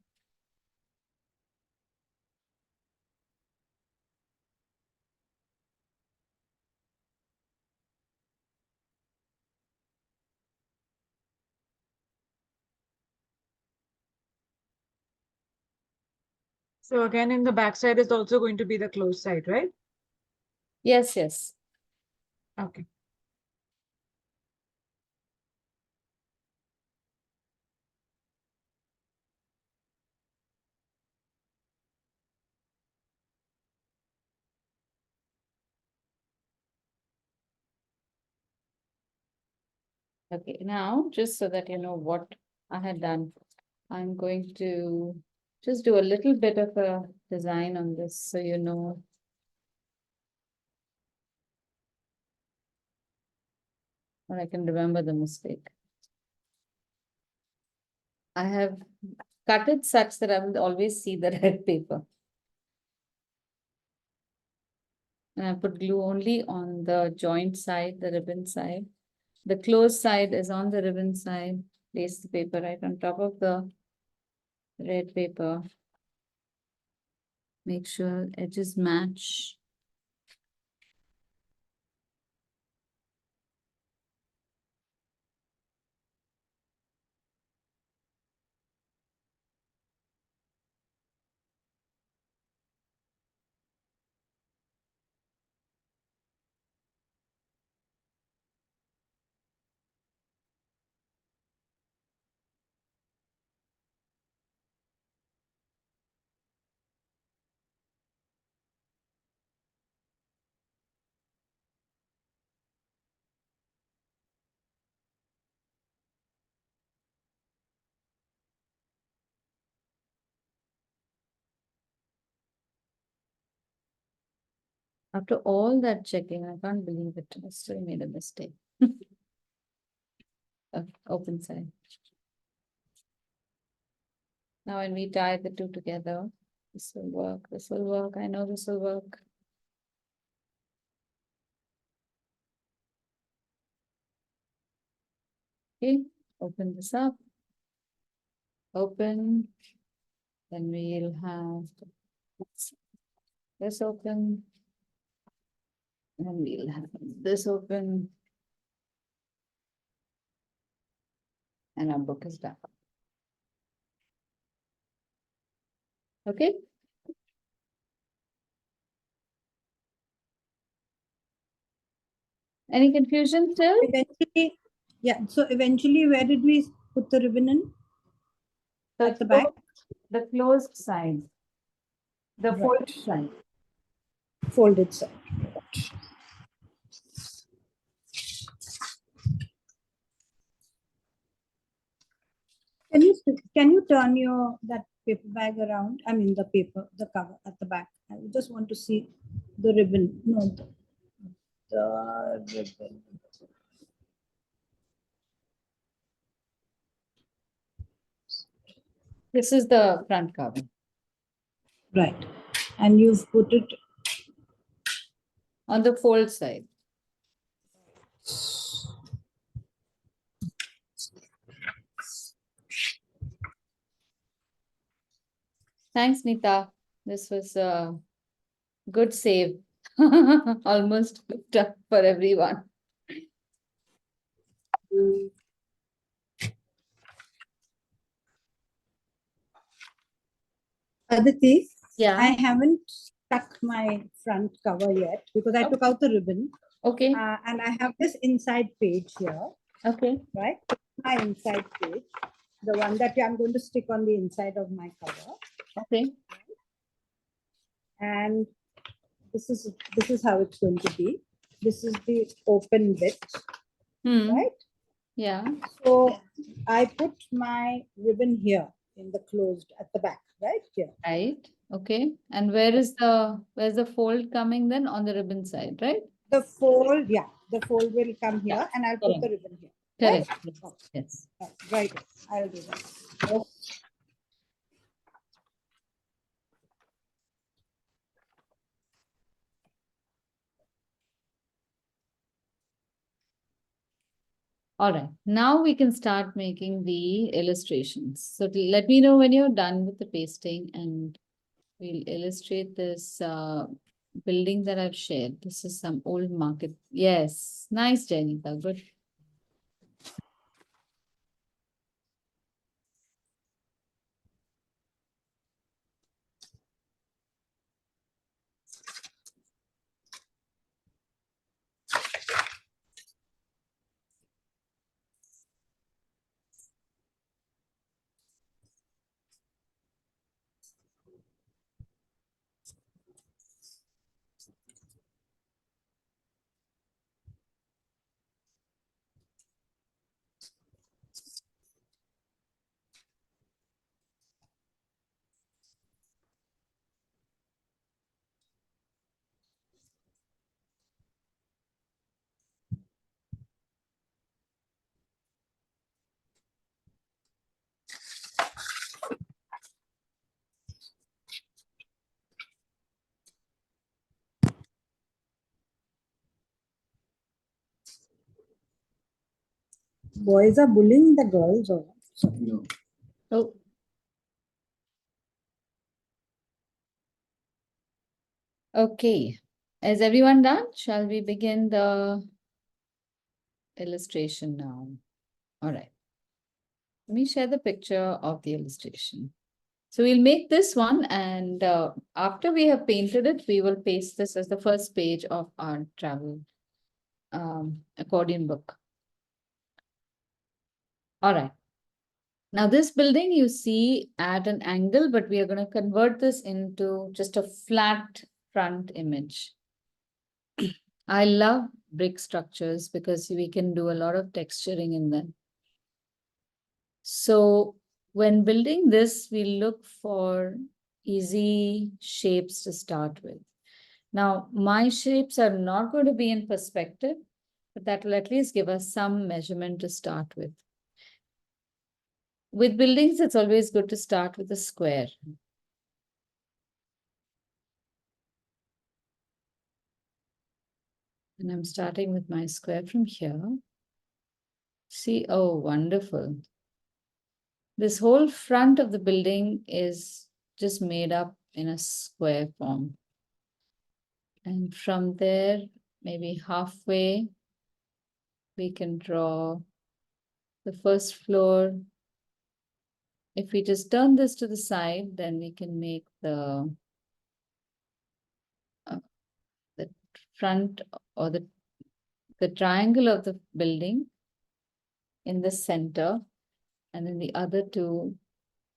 So again, in the back side is also going to be the close side, right? Yes, yes. Okay. Okay, now just so that you know what I had done, I'm going to just do a little bit of a design on this so you know. Or I can remember the mistake. I have cut it such that I will always see the red paper. And I put glue only on the joint side, the ribbon side. The closed side is on the ribbon side. Place the paper right on top of the red paper. Make sure edges match. After all that checking, I can't believe it. I still made a mistake. Okay, open side. Now when we tie the two together, this will work, this will work. I know this will work. Okay, open this up. Open. Then we'll have this open. And we'll have this open. And our book is done. Okay. Any confusion still? Eventually, yeah, so eventually where did we put the ribbon in? At the back? The closed side. The Right. folded side. Folded side. Can you turn that paper bag around? I mean the paper, the cover at the back. I just want to see the ribbon. No, the ribbon. This is the front cover. Right. And you've put it on the fold side. Thanks, Nita. This was a good save. Almost hooked up for everyone. Aditi, I Yeah, haven't stuck my front cover yet because I Oh. took out the ribbon okay, and I have this inside page here, okay, right? My inside page, the one that I'm going to stick on the inside of my cover. okay. And this is how it's going to be. This is the open bit, Hmm, right? yeah, So I put my ribbon here in the closed at the back, right here. right, okay. And where's the fold coming then? On the ribbon side, right? The fold, yeah, the fold will come here Yeah, and I'll put the correct. ribbon here. Right? Correct, yes, yes. Right, I'll do that. All right, now we can start making the illustrations. So let me know when you're done with the pasting and we'll illustrate this building that I've shared. This is some old market. Yes, nice, Janika, good. Boys are bullying the girls or what? No. Oh. Okay, is everyone done? Shall we begin the illustration now? All right. Let me share the picture of the illustration. So we'll make this one and after we have painted it, we will paste this as the first page of our travel accordion book. All right. Now this building you see at an angle, but we are going to convert this into just a flat front image. I love brick structures because we can do a lot of texturing in them. So when building this, we look for easy shapes to start with. Now, my shapes are not going to be in perspective, but that will at least give us some measurement to start with. With buildings, it's always good to start with a square. And I'm starting with my square from here. See, oh, wonderful. This whole front of the building is just made up in a square form. And from there, maybe halfway, we can draw the first floor. If we just turn this to the side, then we can make the front or the triangle of the building in the center, and then the other two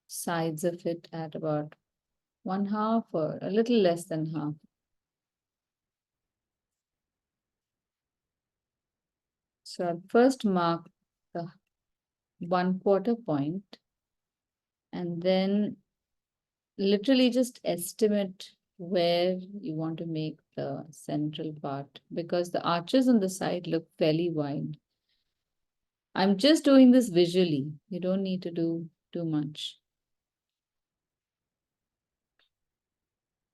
sides of it at about 1/2 or a little less than half. So I'll first mark the 1/4 point and then literally just estimate where you want to make the central part because the arches on the side look fairly wide. I'm just doing this visually. You don't need to do too much.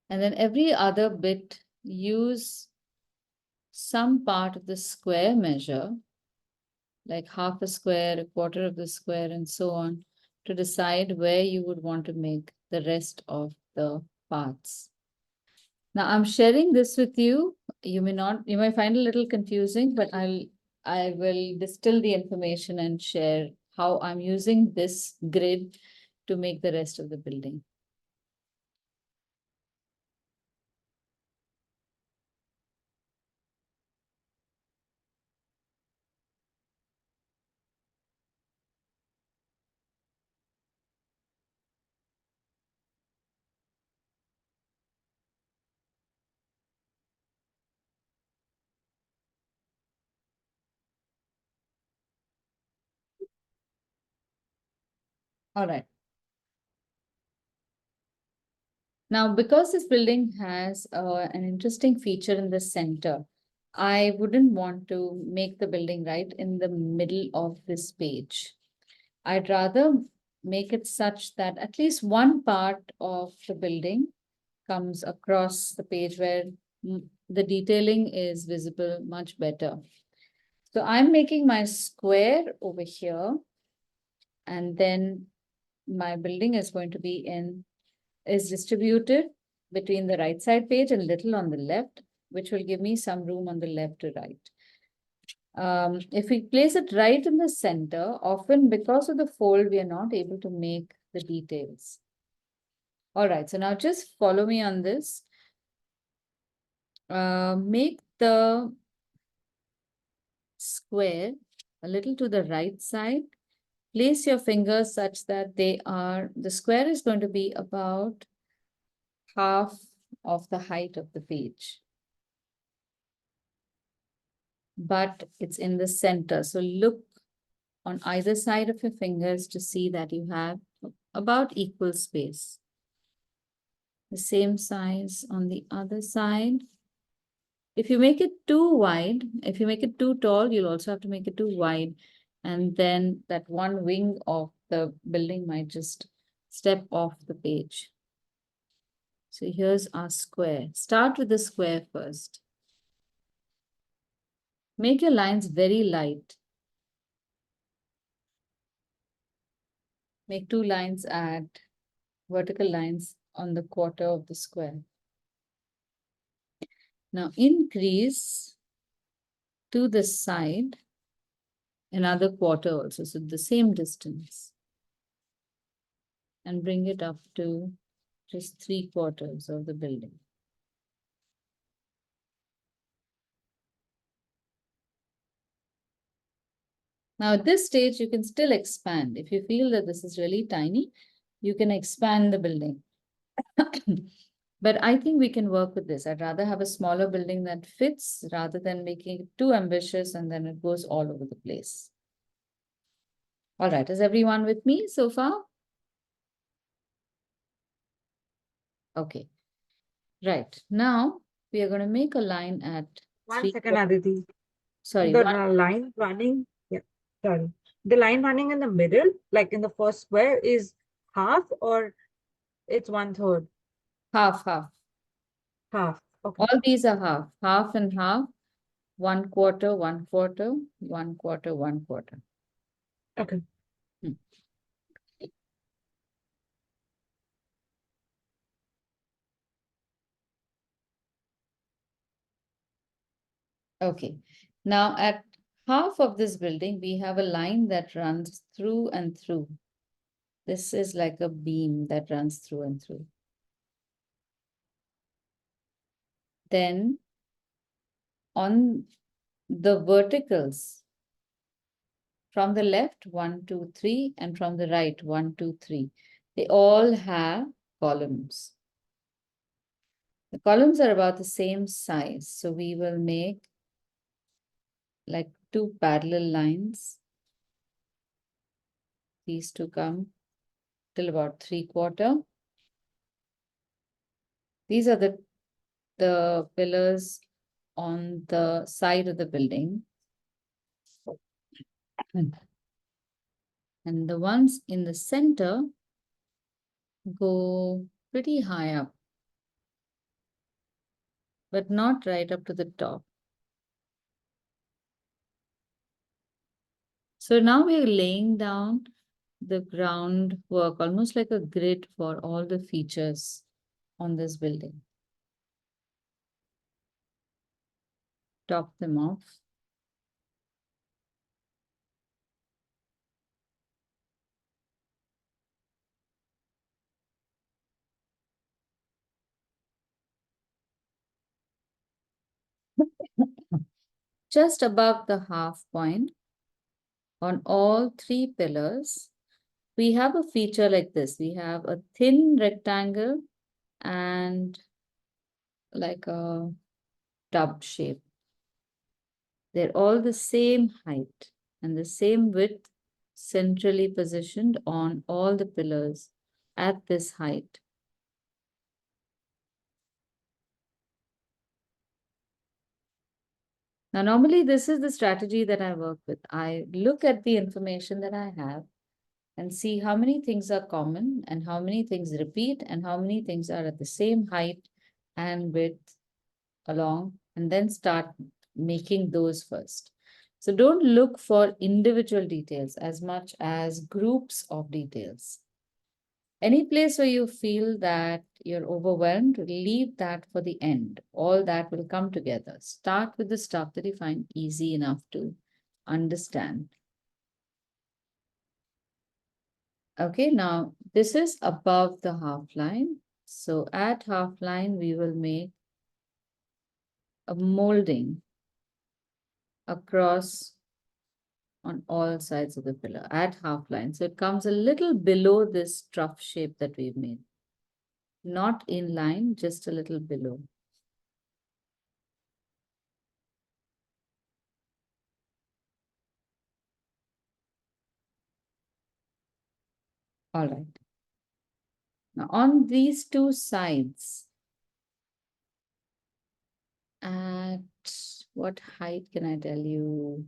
And then every other bit, use some part of the square measure, like half a square, a quarter of the square, and so on, to decide where you would want to make the rest of the parts. Now I'm sharing this with you. You might find it a little confusing, but I will distill the information and share how I'm using this grid to make the rest of the building. All right. Now, because this building has an interesting feature in the center, I wouldn't want to make the building right in the middle of this page. I'd rather make it such that at least one part of the building comes across the page where the detailing is visible much better. So I'm making my square over here, and then my building is going to be is distributed between the right side page and little on the left, which will give me some room on the left to right. If we place it right in the center, often because of the fold, we are not able to make the details. All right, so now just follow me on this. Make the square a little to the right side. Place your fingers such that the square is going to be about half of the height of the page. But it's in the center. So look on either side of your fingers to see that you have about equal space. The same size on the other side. If you make it too wide, if you make it too tall, you'll also have to make it too wide. And then that one wing of the building might just step off the page. So here's our square. Start with the square first. Make your lines very light. Make 2 lines vertical lines on the quarter of the square. Now increase to the side another quarter also, so the same distance. And bring it up to just 3/4 of the building. Now at this stage, you can still expand. If you feel that this is really tiny, you can expand the building. But I think we can work with this. I'd rather have a smaller building that fits rather than making it too ambitious and then it goes all over the place. All right, is everyone with me so far? Okay, right. Now we are going to make a line at 1 second, Aditi. Sorry, The line running, yeah, sorry. The line running in the middle, like in the first square, is half or it's 1/3? half. Half. Okay. All these are half and half, 1/4, 1/4, 1/4, 1/4. Okay. Okay, now at half of this building, we have a line that runs through and through. This is like a beam that runs through and through. Then on the verticals, from the left, 1, 2, 3, and from the right, 1, 2, 3. They all have columns. The columns are about the same size, so we will make like 2 parallel lines. These two come till about 3/4. These are the pillars on the side of the building. And the ones in the center go pretty high up, but not right up to the top. So now we're laying down the groundwork, almost like a grid for all the features on this building. Top them off. Just above the half point, on all three pillars, we have a feature like this. We have a thin rectangle and like a tub shape. They're all the same height and the same width, centrally positioned on all the pillars at this height. Now, normally this is the strategy that I work with. I look at the information that I have and see how many things are common and how many things repeat and how many things are at the same height and width along, and then start making those first. So don't look for individual details as much as groups of details. Any place where you feel that you're overwhelmed, leave that for the end. All that will come together. Start with the stuff that you find easy enough to understand. Okay, now this is above the half line. So at half line, we will make a molding across on all sides of the pillar at half line. So it comes a little below this trough shape that we've made. Not in line, just a little below. All right. Now on these two sides, at what height can I tell you?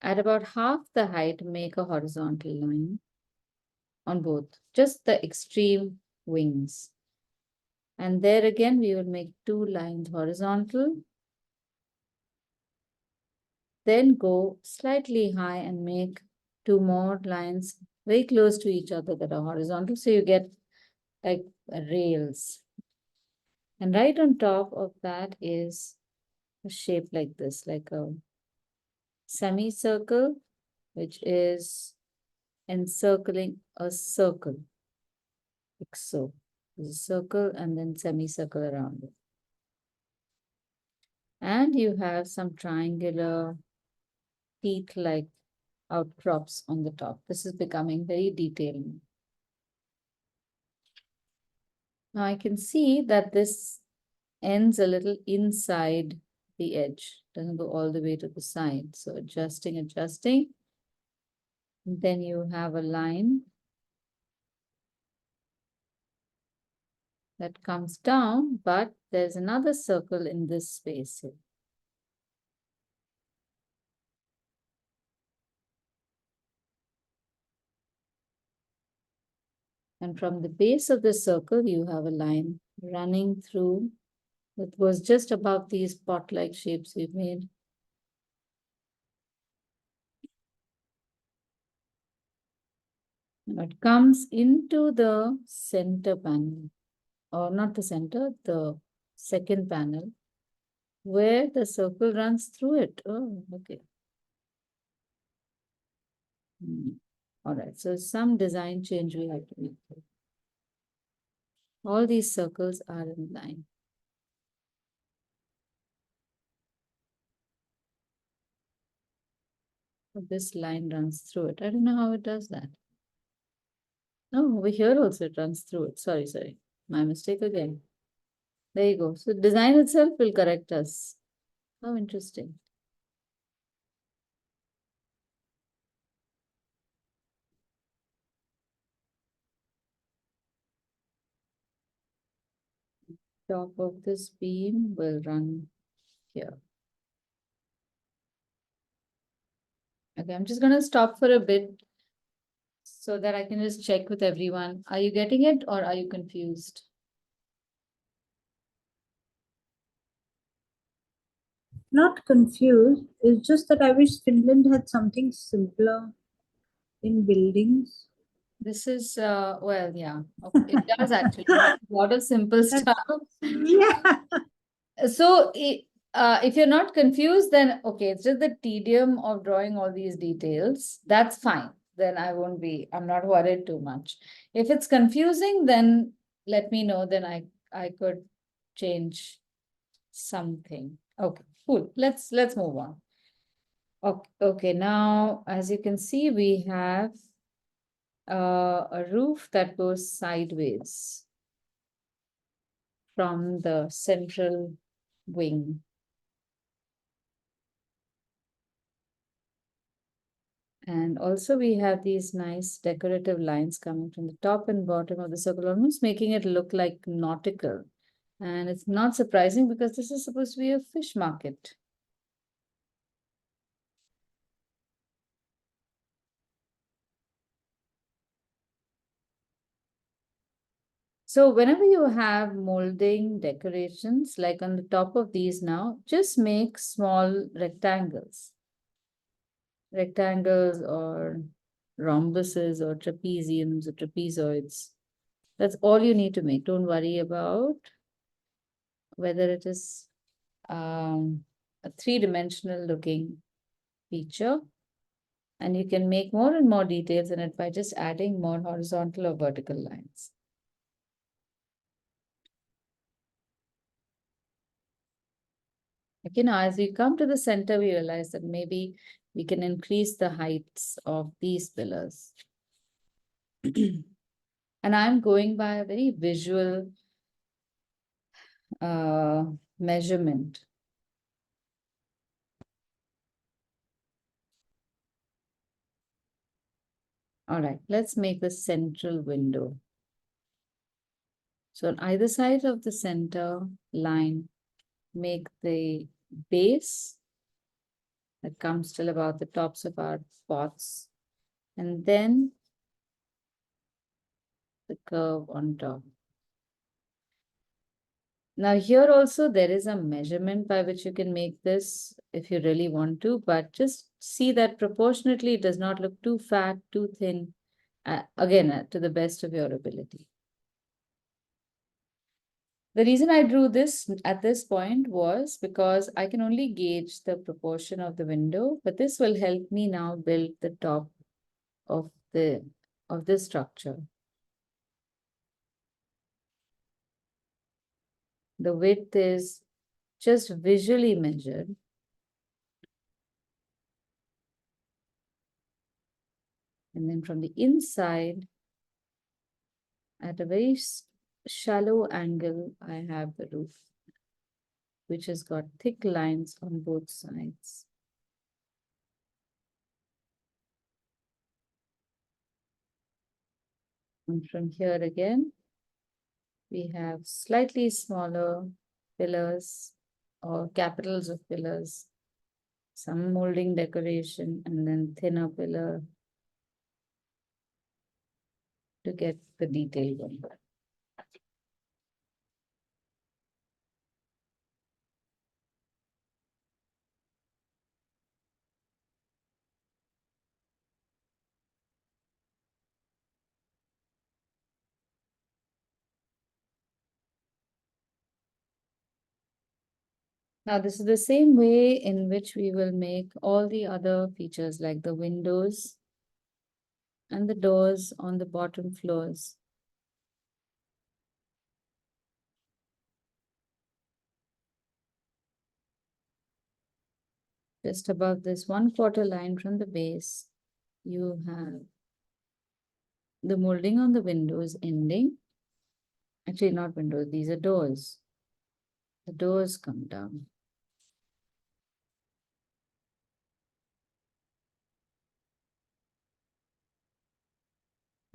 At about half the height, make a horizontal line on both, just the extreme wings. And there again, we will make two lines horizontal. Then go slightly high and make two more lines very close to each other that are horizontal. So you get like rails. And right on top of that is a shape like this, like a semicircle, which is encircling a circle. Like so. There's a circle and then semicircle around it. And you have some triangular teeth-like outcrops on the top. This is becoming very detailed. Now I can see that this ends a little inside the edge, doesn't go all the way to the side. So adjusting. Then you have a line that comes down, but there's another circle in this space here. And from the base of the circle, you have a line running through that was just above these pot-like shapes we've made. And it comes into the center panel, or not the center, the second panel, where the circle runs through it. Oh, okay. All right, so some design change we have to make. All these circles are in line. This line runs through it. I don't know how it does that. No, over here also it runs through it. Sorry. My mistake again. There you go. So design itself will correct us. How interesting. Top of this beam will run here. Okay, I'm just going to stop for a bit so that I can just check with everyone. Are you getting it or are you confused? not confused. It's just that I wish Finland had something simpler in buildings. This is, well, yeah, okay, it does actually have a lot of simple stuff. Yeah. So if you're not confused, then okay, it's just the tedium of drawing all these details. That's fine. Then I'm not worried too much. If it's confusing, then let me know, then I could change something. Okay, cool. Let's move on. Okay, now as you can see, we have a roof that goes sideways from the central wing. And also we have these nice decorative lines coming from the top and bottom of the circle, almost making it look like nautical. And it's not surprising because this is supposed to be a fish market. So whenever you have molding decorations, like on the top of these now, just make small rectangles. Rectangles or rhombuses or trapeziums or trapezoids. That's all you need to make. Don't worry about whether it is a three-dimensional looking feature. And you can make more and more details in it by just adding more horizontal or vertical lines. Okay, now as we come to the center, we realize that maybe we can increase the heights of these pillars. And I'm going by a very visual measurement. All right, let's make the central window. So on either side of the center line, make the base that comes till about the tops of our pots, and then the curve on top. Now here also there is a measurement by which you can make this if you really want to, but just see that proportionately it does not look too fat, too thin, again, to the best of your ability. The reason I drew this at this point was because I can only gauge the proportion of the window, but this will help me now build the top of this structure. The width is just visually measured. And then from the inside, at a very shallow angle, I have the roof, which has got thick lines on both sides. And from here again, we have slightly smaller pillars or capitals of pillars, some molding decoration, and then thinner pillar to get the detail going. Now, this is the same way in which we will make all the other features like the windows and the doors on the bottom floors. Just above this 1/4 line from the base, you have the molding on the windows ending. Actually, not windows, these are doors. The doors come down.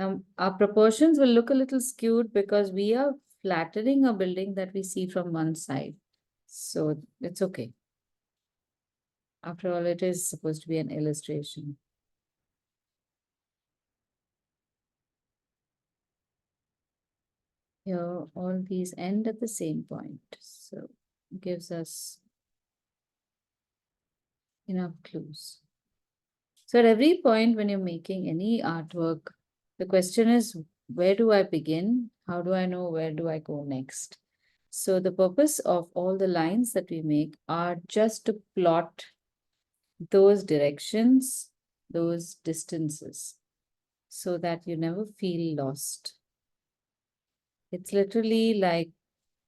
Now, our proportions will look a little skewed because we are flattening a building that we see from one side. So it's okay. After all, it is supposed to be an illustration. Here, all these end at the same point. So it gives us enough clues. So at every point when you're making any artwork, the question is, where do I begin? How do I know where do I go next? So the purpose of all the lines that we make are just to plot those directions, those distances, so that you never feel lost. It's literally like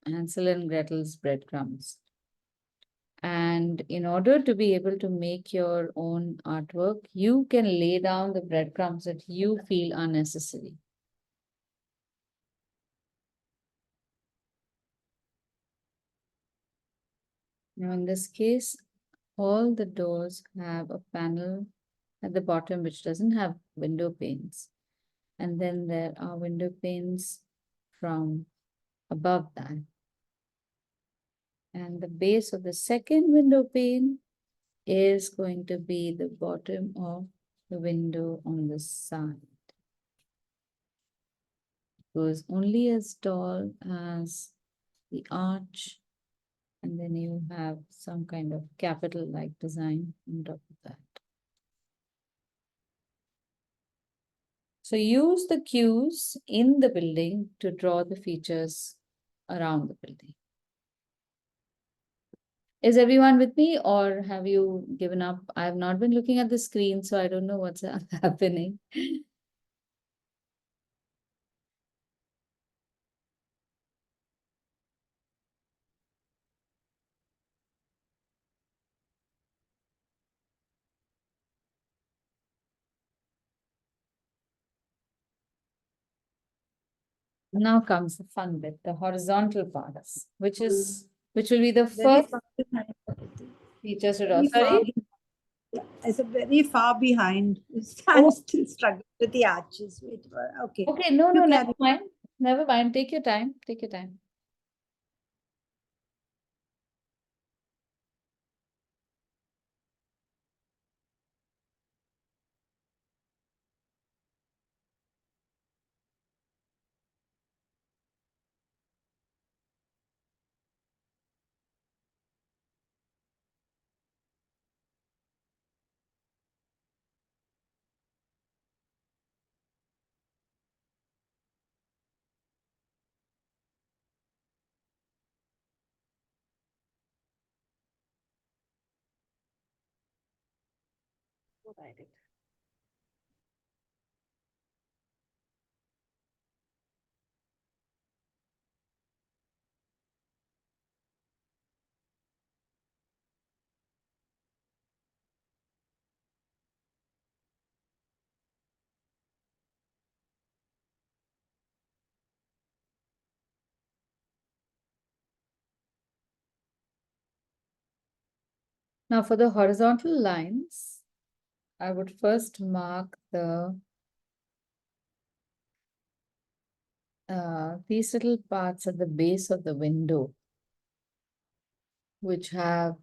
Hansel and Gretel's breadcrumbs. And in order to be able to make your own artwork, you can lay down the breadcrumbs that you feel are necessary. Now, in this case, all the doors have a panel at the bottom which doesn't have window panes. And then there are window panes from above that. And the base of the second window pane is going to be the bottom of the window on the side. Goes only as tall as the arch, and then you have some kind of capital-like design on top of that. So use the cues in the building to draw the features around the building. Is everyone with me, or have you given up? I have not been looking at the screen, so I don't know what's happening. Now comes the fun bit, the horizontal parts, which will be the Very first far behind. Pragati. features to draw. Very far Sorry? behind. Yeah, I said very far behind. Oh. I'm still struggling with the arches. Wait, okay. Okay, no, You never carry- mind. Never mind. Take your time. Take your time. What I did. Now for the horizontal lines, I would first mark these little parts at the base of the window, which have,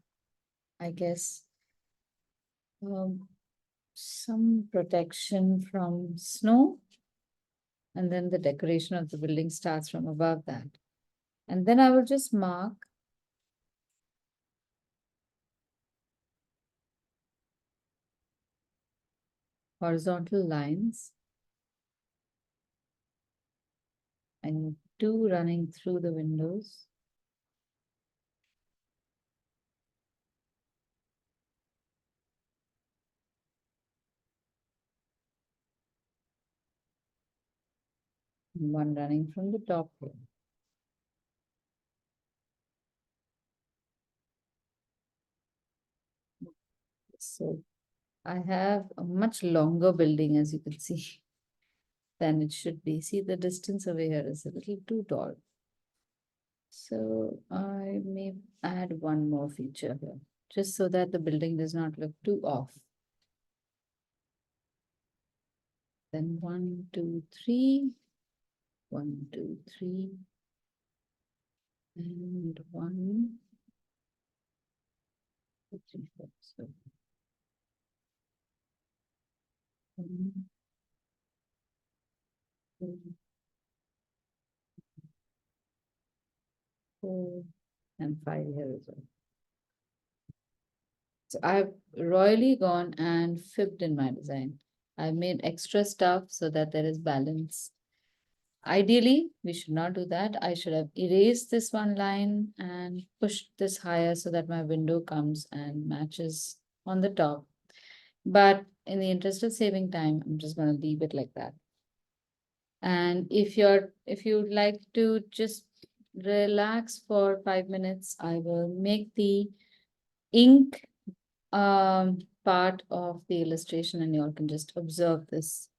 I guess, some protection from snow. And then the decoration of the building starts from above that. And then I will just mark horizontal lines and two running through the windows. And one running from the top here. So I have a much longer building, as you can see, than it should be. See, the distance over here is a little too tall. So I may add one more feature here, just so that the building does not look too off. Then 1, 2, 3, 1, 2, 3, and 1, 2, 3, 4. So 1, 2, 4, and 5 here as well. So I've royally gone and fibbed in my design. I made extra stuff so that there is balance. Ideally, we should not do that. I should have erased this one line and pushed this higher so that my window comes and matches on the top. But in the interest of saving time, I'm just going to leave it like that. And if you'd like to just relax for 5 minutes, I will make the ink part of the illustration and you all can just observe this.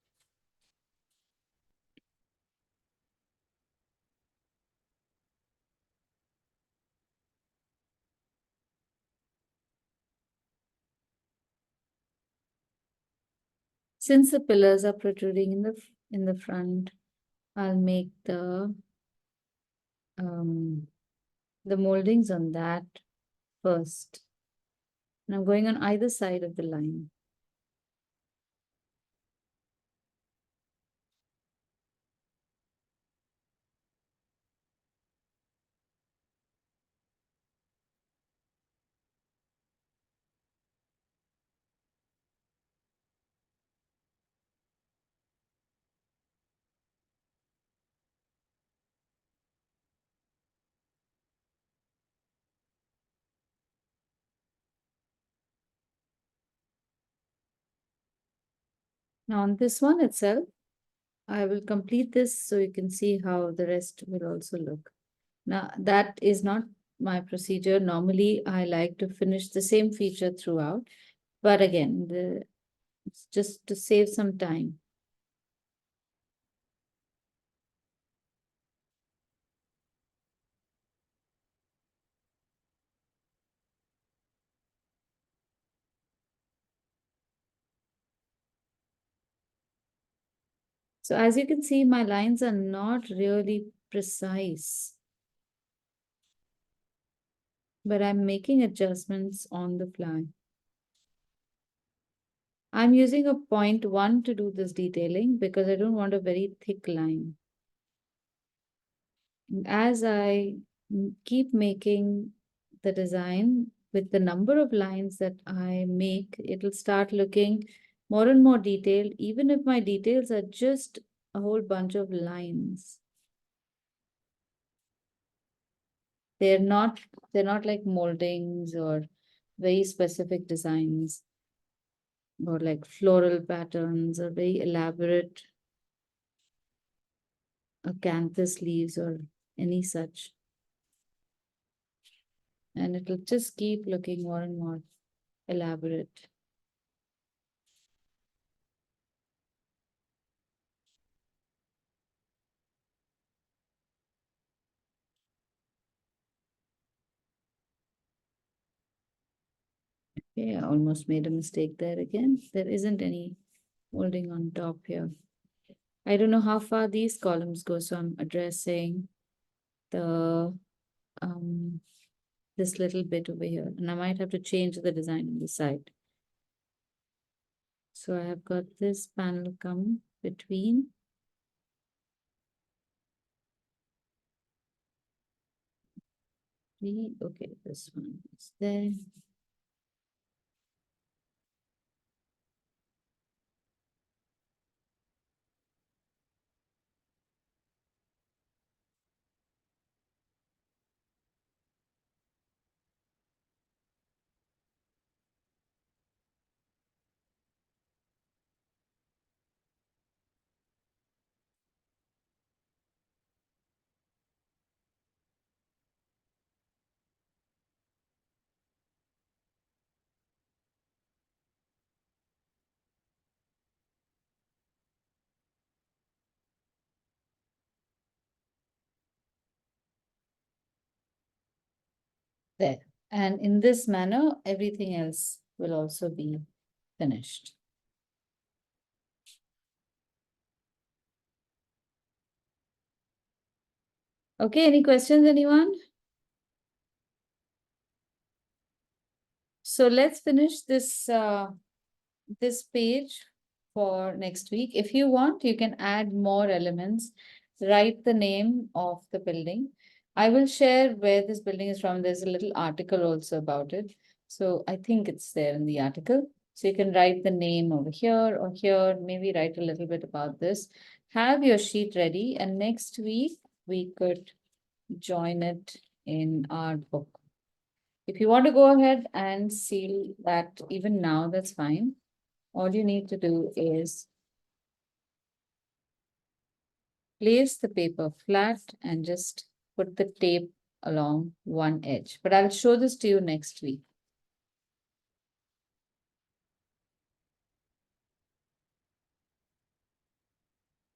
Since the pillars are protruding in the front, I'll make the moldings on that first. And I'm going on either side of the line. Now on this one itself, I will complete this so you can see how the rest will also look. Now that is not my procedure. Normally I like to finish the same feature throughout, but again, it's just to save some time. So as you can see, my lines are not really precise, but I'm making adjustments on the fly. I'm using a 0.1 to do this detailing because I don't want a very thick line. And as I keep making the design with the number of lines that I make, it'll start looking more and more detailed, even if my details are just a whole bunch of lines. They're not like moldings or very specific designs or like floral patterns or very elaborate acanthus leaves or any such. And it'll just keep looking more and more elaborate. Okay, I almost made a mistake there again. There isn't any molding on top here. I don't know how far these columns go, so I'm addressing the this little bit over here, and I might have to change the design on the side. So I have got this panel come between. Okay, this one is there. There. And in this manner, everything else will also be finished. Okay, any questions, anyone? So let's finish this this page for next week. If you want, you can add more elements, write the name of the building. I will share where this building is from. There's a little article also about it. So I think it's there in the article. So you can write the name over here or here, maybe write a little bit about this. Have your sheet ready, and next week we could join it in our book. If you want to go ahead and seal that even now, that's fine. All you need to do is place the paper flat and just put the tape along one edge. But I'll show this to you next week.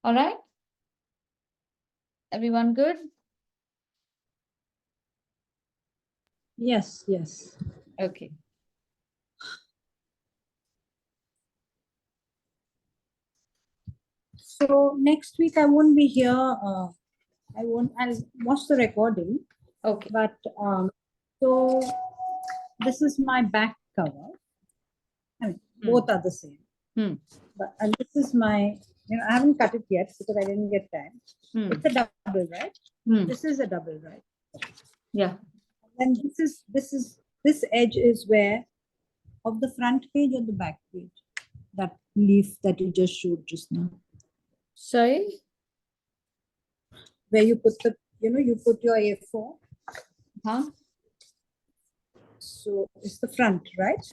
All right? Everyone good? Yes, yes. Okay. So next week I won't be here. I'll watch the recording, Okay. but so this is my back cover. I mean, both are the same. Hmm. But and this is my, I haven't cut it yet because I didn't get time. Hmm. It's a double, right? Hmm. This is a double, right? Yeah. And this edge is where of the front page or the back page? That leaf that you just showed just now, Sorry? where you put the, you put your A4. Huh? So it's the front, right?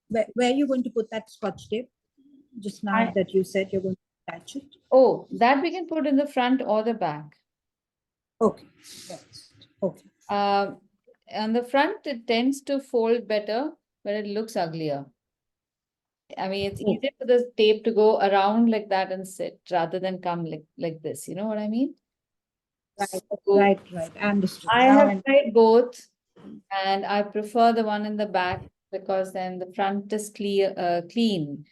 Where are you going to put that Scotch tape? Just now that you said you're going to attach it. Oh, that we can put in the front or the back. Okay. Right. Okay. On the front, it tends to fold better, but it looks uglier. I mean, it's Oh. easier for the tape to go around like that and sit rather than come like this. You know what I mean? Right, So right. I understood. I Now have tried both, and I prefer the one in the back because then the front is clean,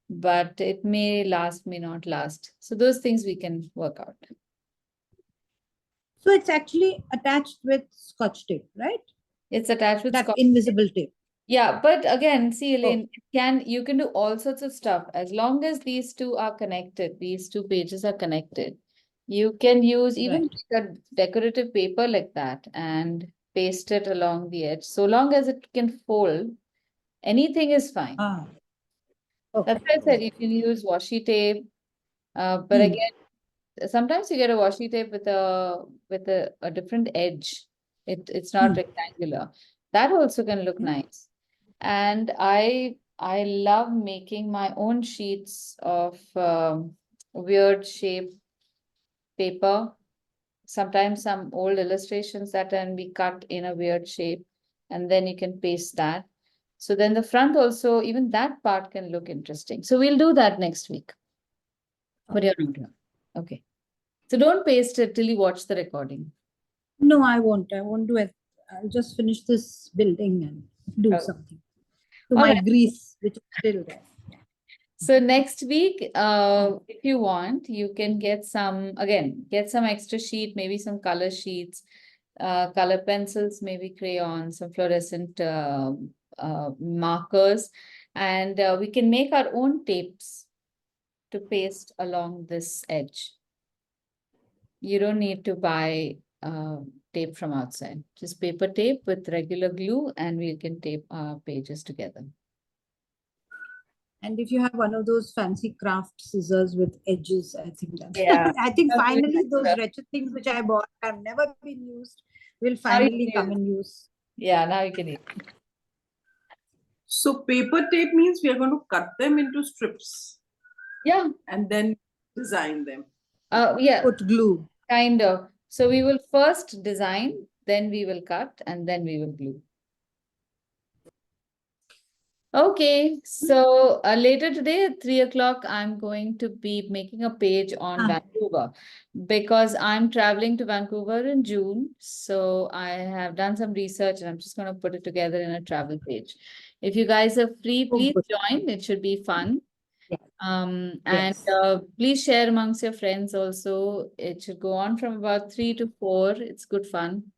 but it may last, may not last. So those things we can work out. So it's actually attached with Scotch tape, right? It's attached with That Scotch. invisible tape. Yeah, but again, see, Elaine, you can do all sorts of stuff as long as these two are connected, these two pages are connected. You can use even a decorative paper like that and paste it along the edge. So long as it can fold, anything is fine. Ah. That's why I said you can use washi tape. But Hmm. again, sometimes you get a washi tape with a different edge. It's not rectangular. That also can look nice. And I love making my own sheets of weird shape paper. Sometimes some old illustrations that can be cut in a weird shape, and then you can paste that. So then the front also, even that part can look interesting. So we'll do that next week. But you're not here. Okay. So don't paste it till you watch the recording. No, I won't. I won't do it. I'll just finish this building and do Okay. something to All my right. grease, which is still there. So next week, if you want, you can get some extra sheet, maybe some color sheets, color pencils, maybe crayons, some fluorescent markers, and we can make our own tapes to paste along this edge. You don't need to buy tape from outside, just paper tape with regular glue, and we can tape our pages together. And if you have one of those fancy craft scissors with edges, I think that. Yeah. I think That's really finally those nice. wretched things which I bought have never been used will finally come in use. Yeah, now you can eat. So paper tape means we are going to cut them into strips Yeah. and then design them. Yeah, Put glue. kind of. So we will first design, then we will cut, and then we will glue. Okay, so later today at 3 o'clock, I'm going to be making a page on Vancouver because I'm traveling to Vancouver in June. So I have done some research and I'm just going to put it together in a travel page. If you guys are free, please join. It should be fun. And please share amongst your friends also. It should go on from about 3 to 4. It's good fun.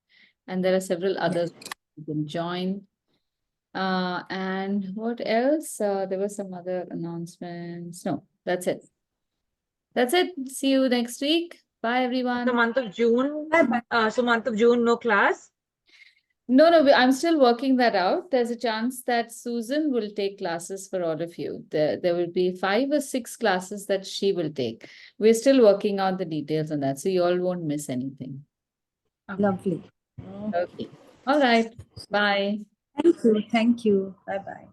And there are several others you can join. And what else? There were some other announcements. No, that's it. That's it. See you next week. Bye, everyone. The month of June, no class. No, I'm still working that out. There's a chance that Susan will take classes for all of you. There will be 5 or 6 classes that she will take. We're still working out the details on that, so you all won't miss anything. Lovely. Okay. All right. Bye. Thank you. Thank you. Bye bye.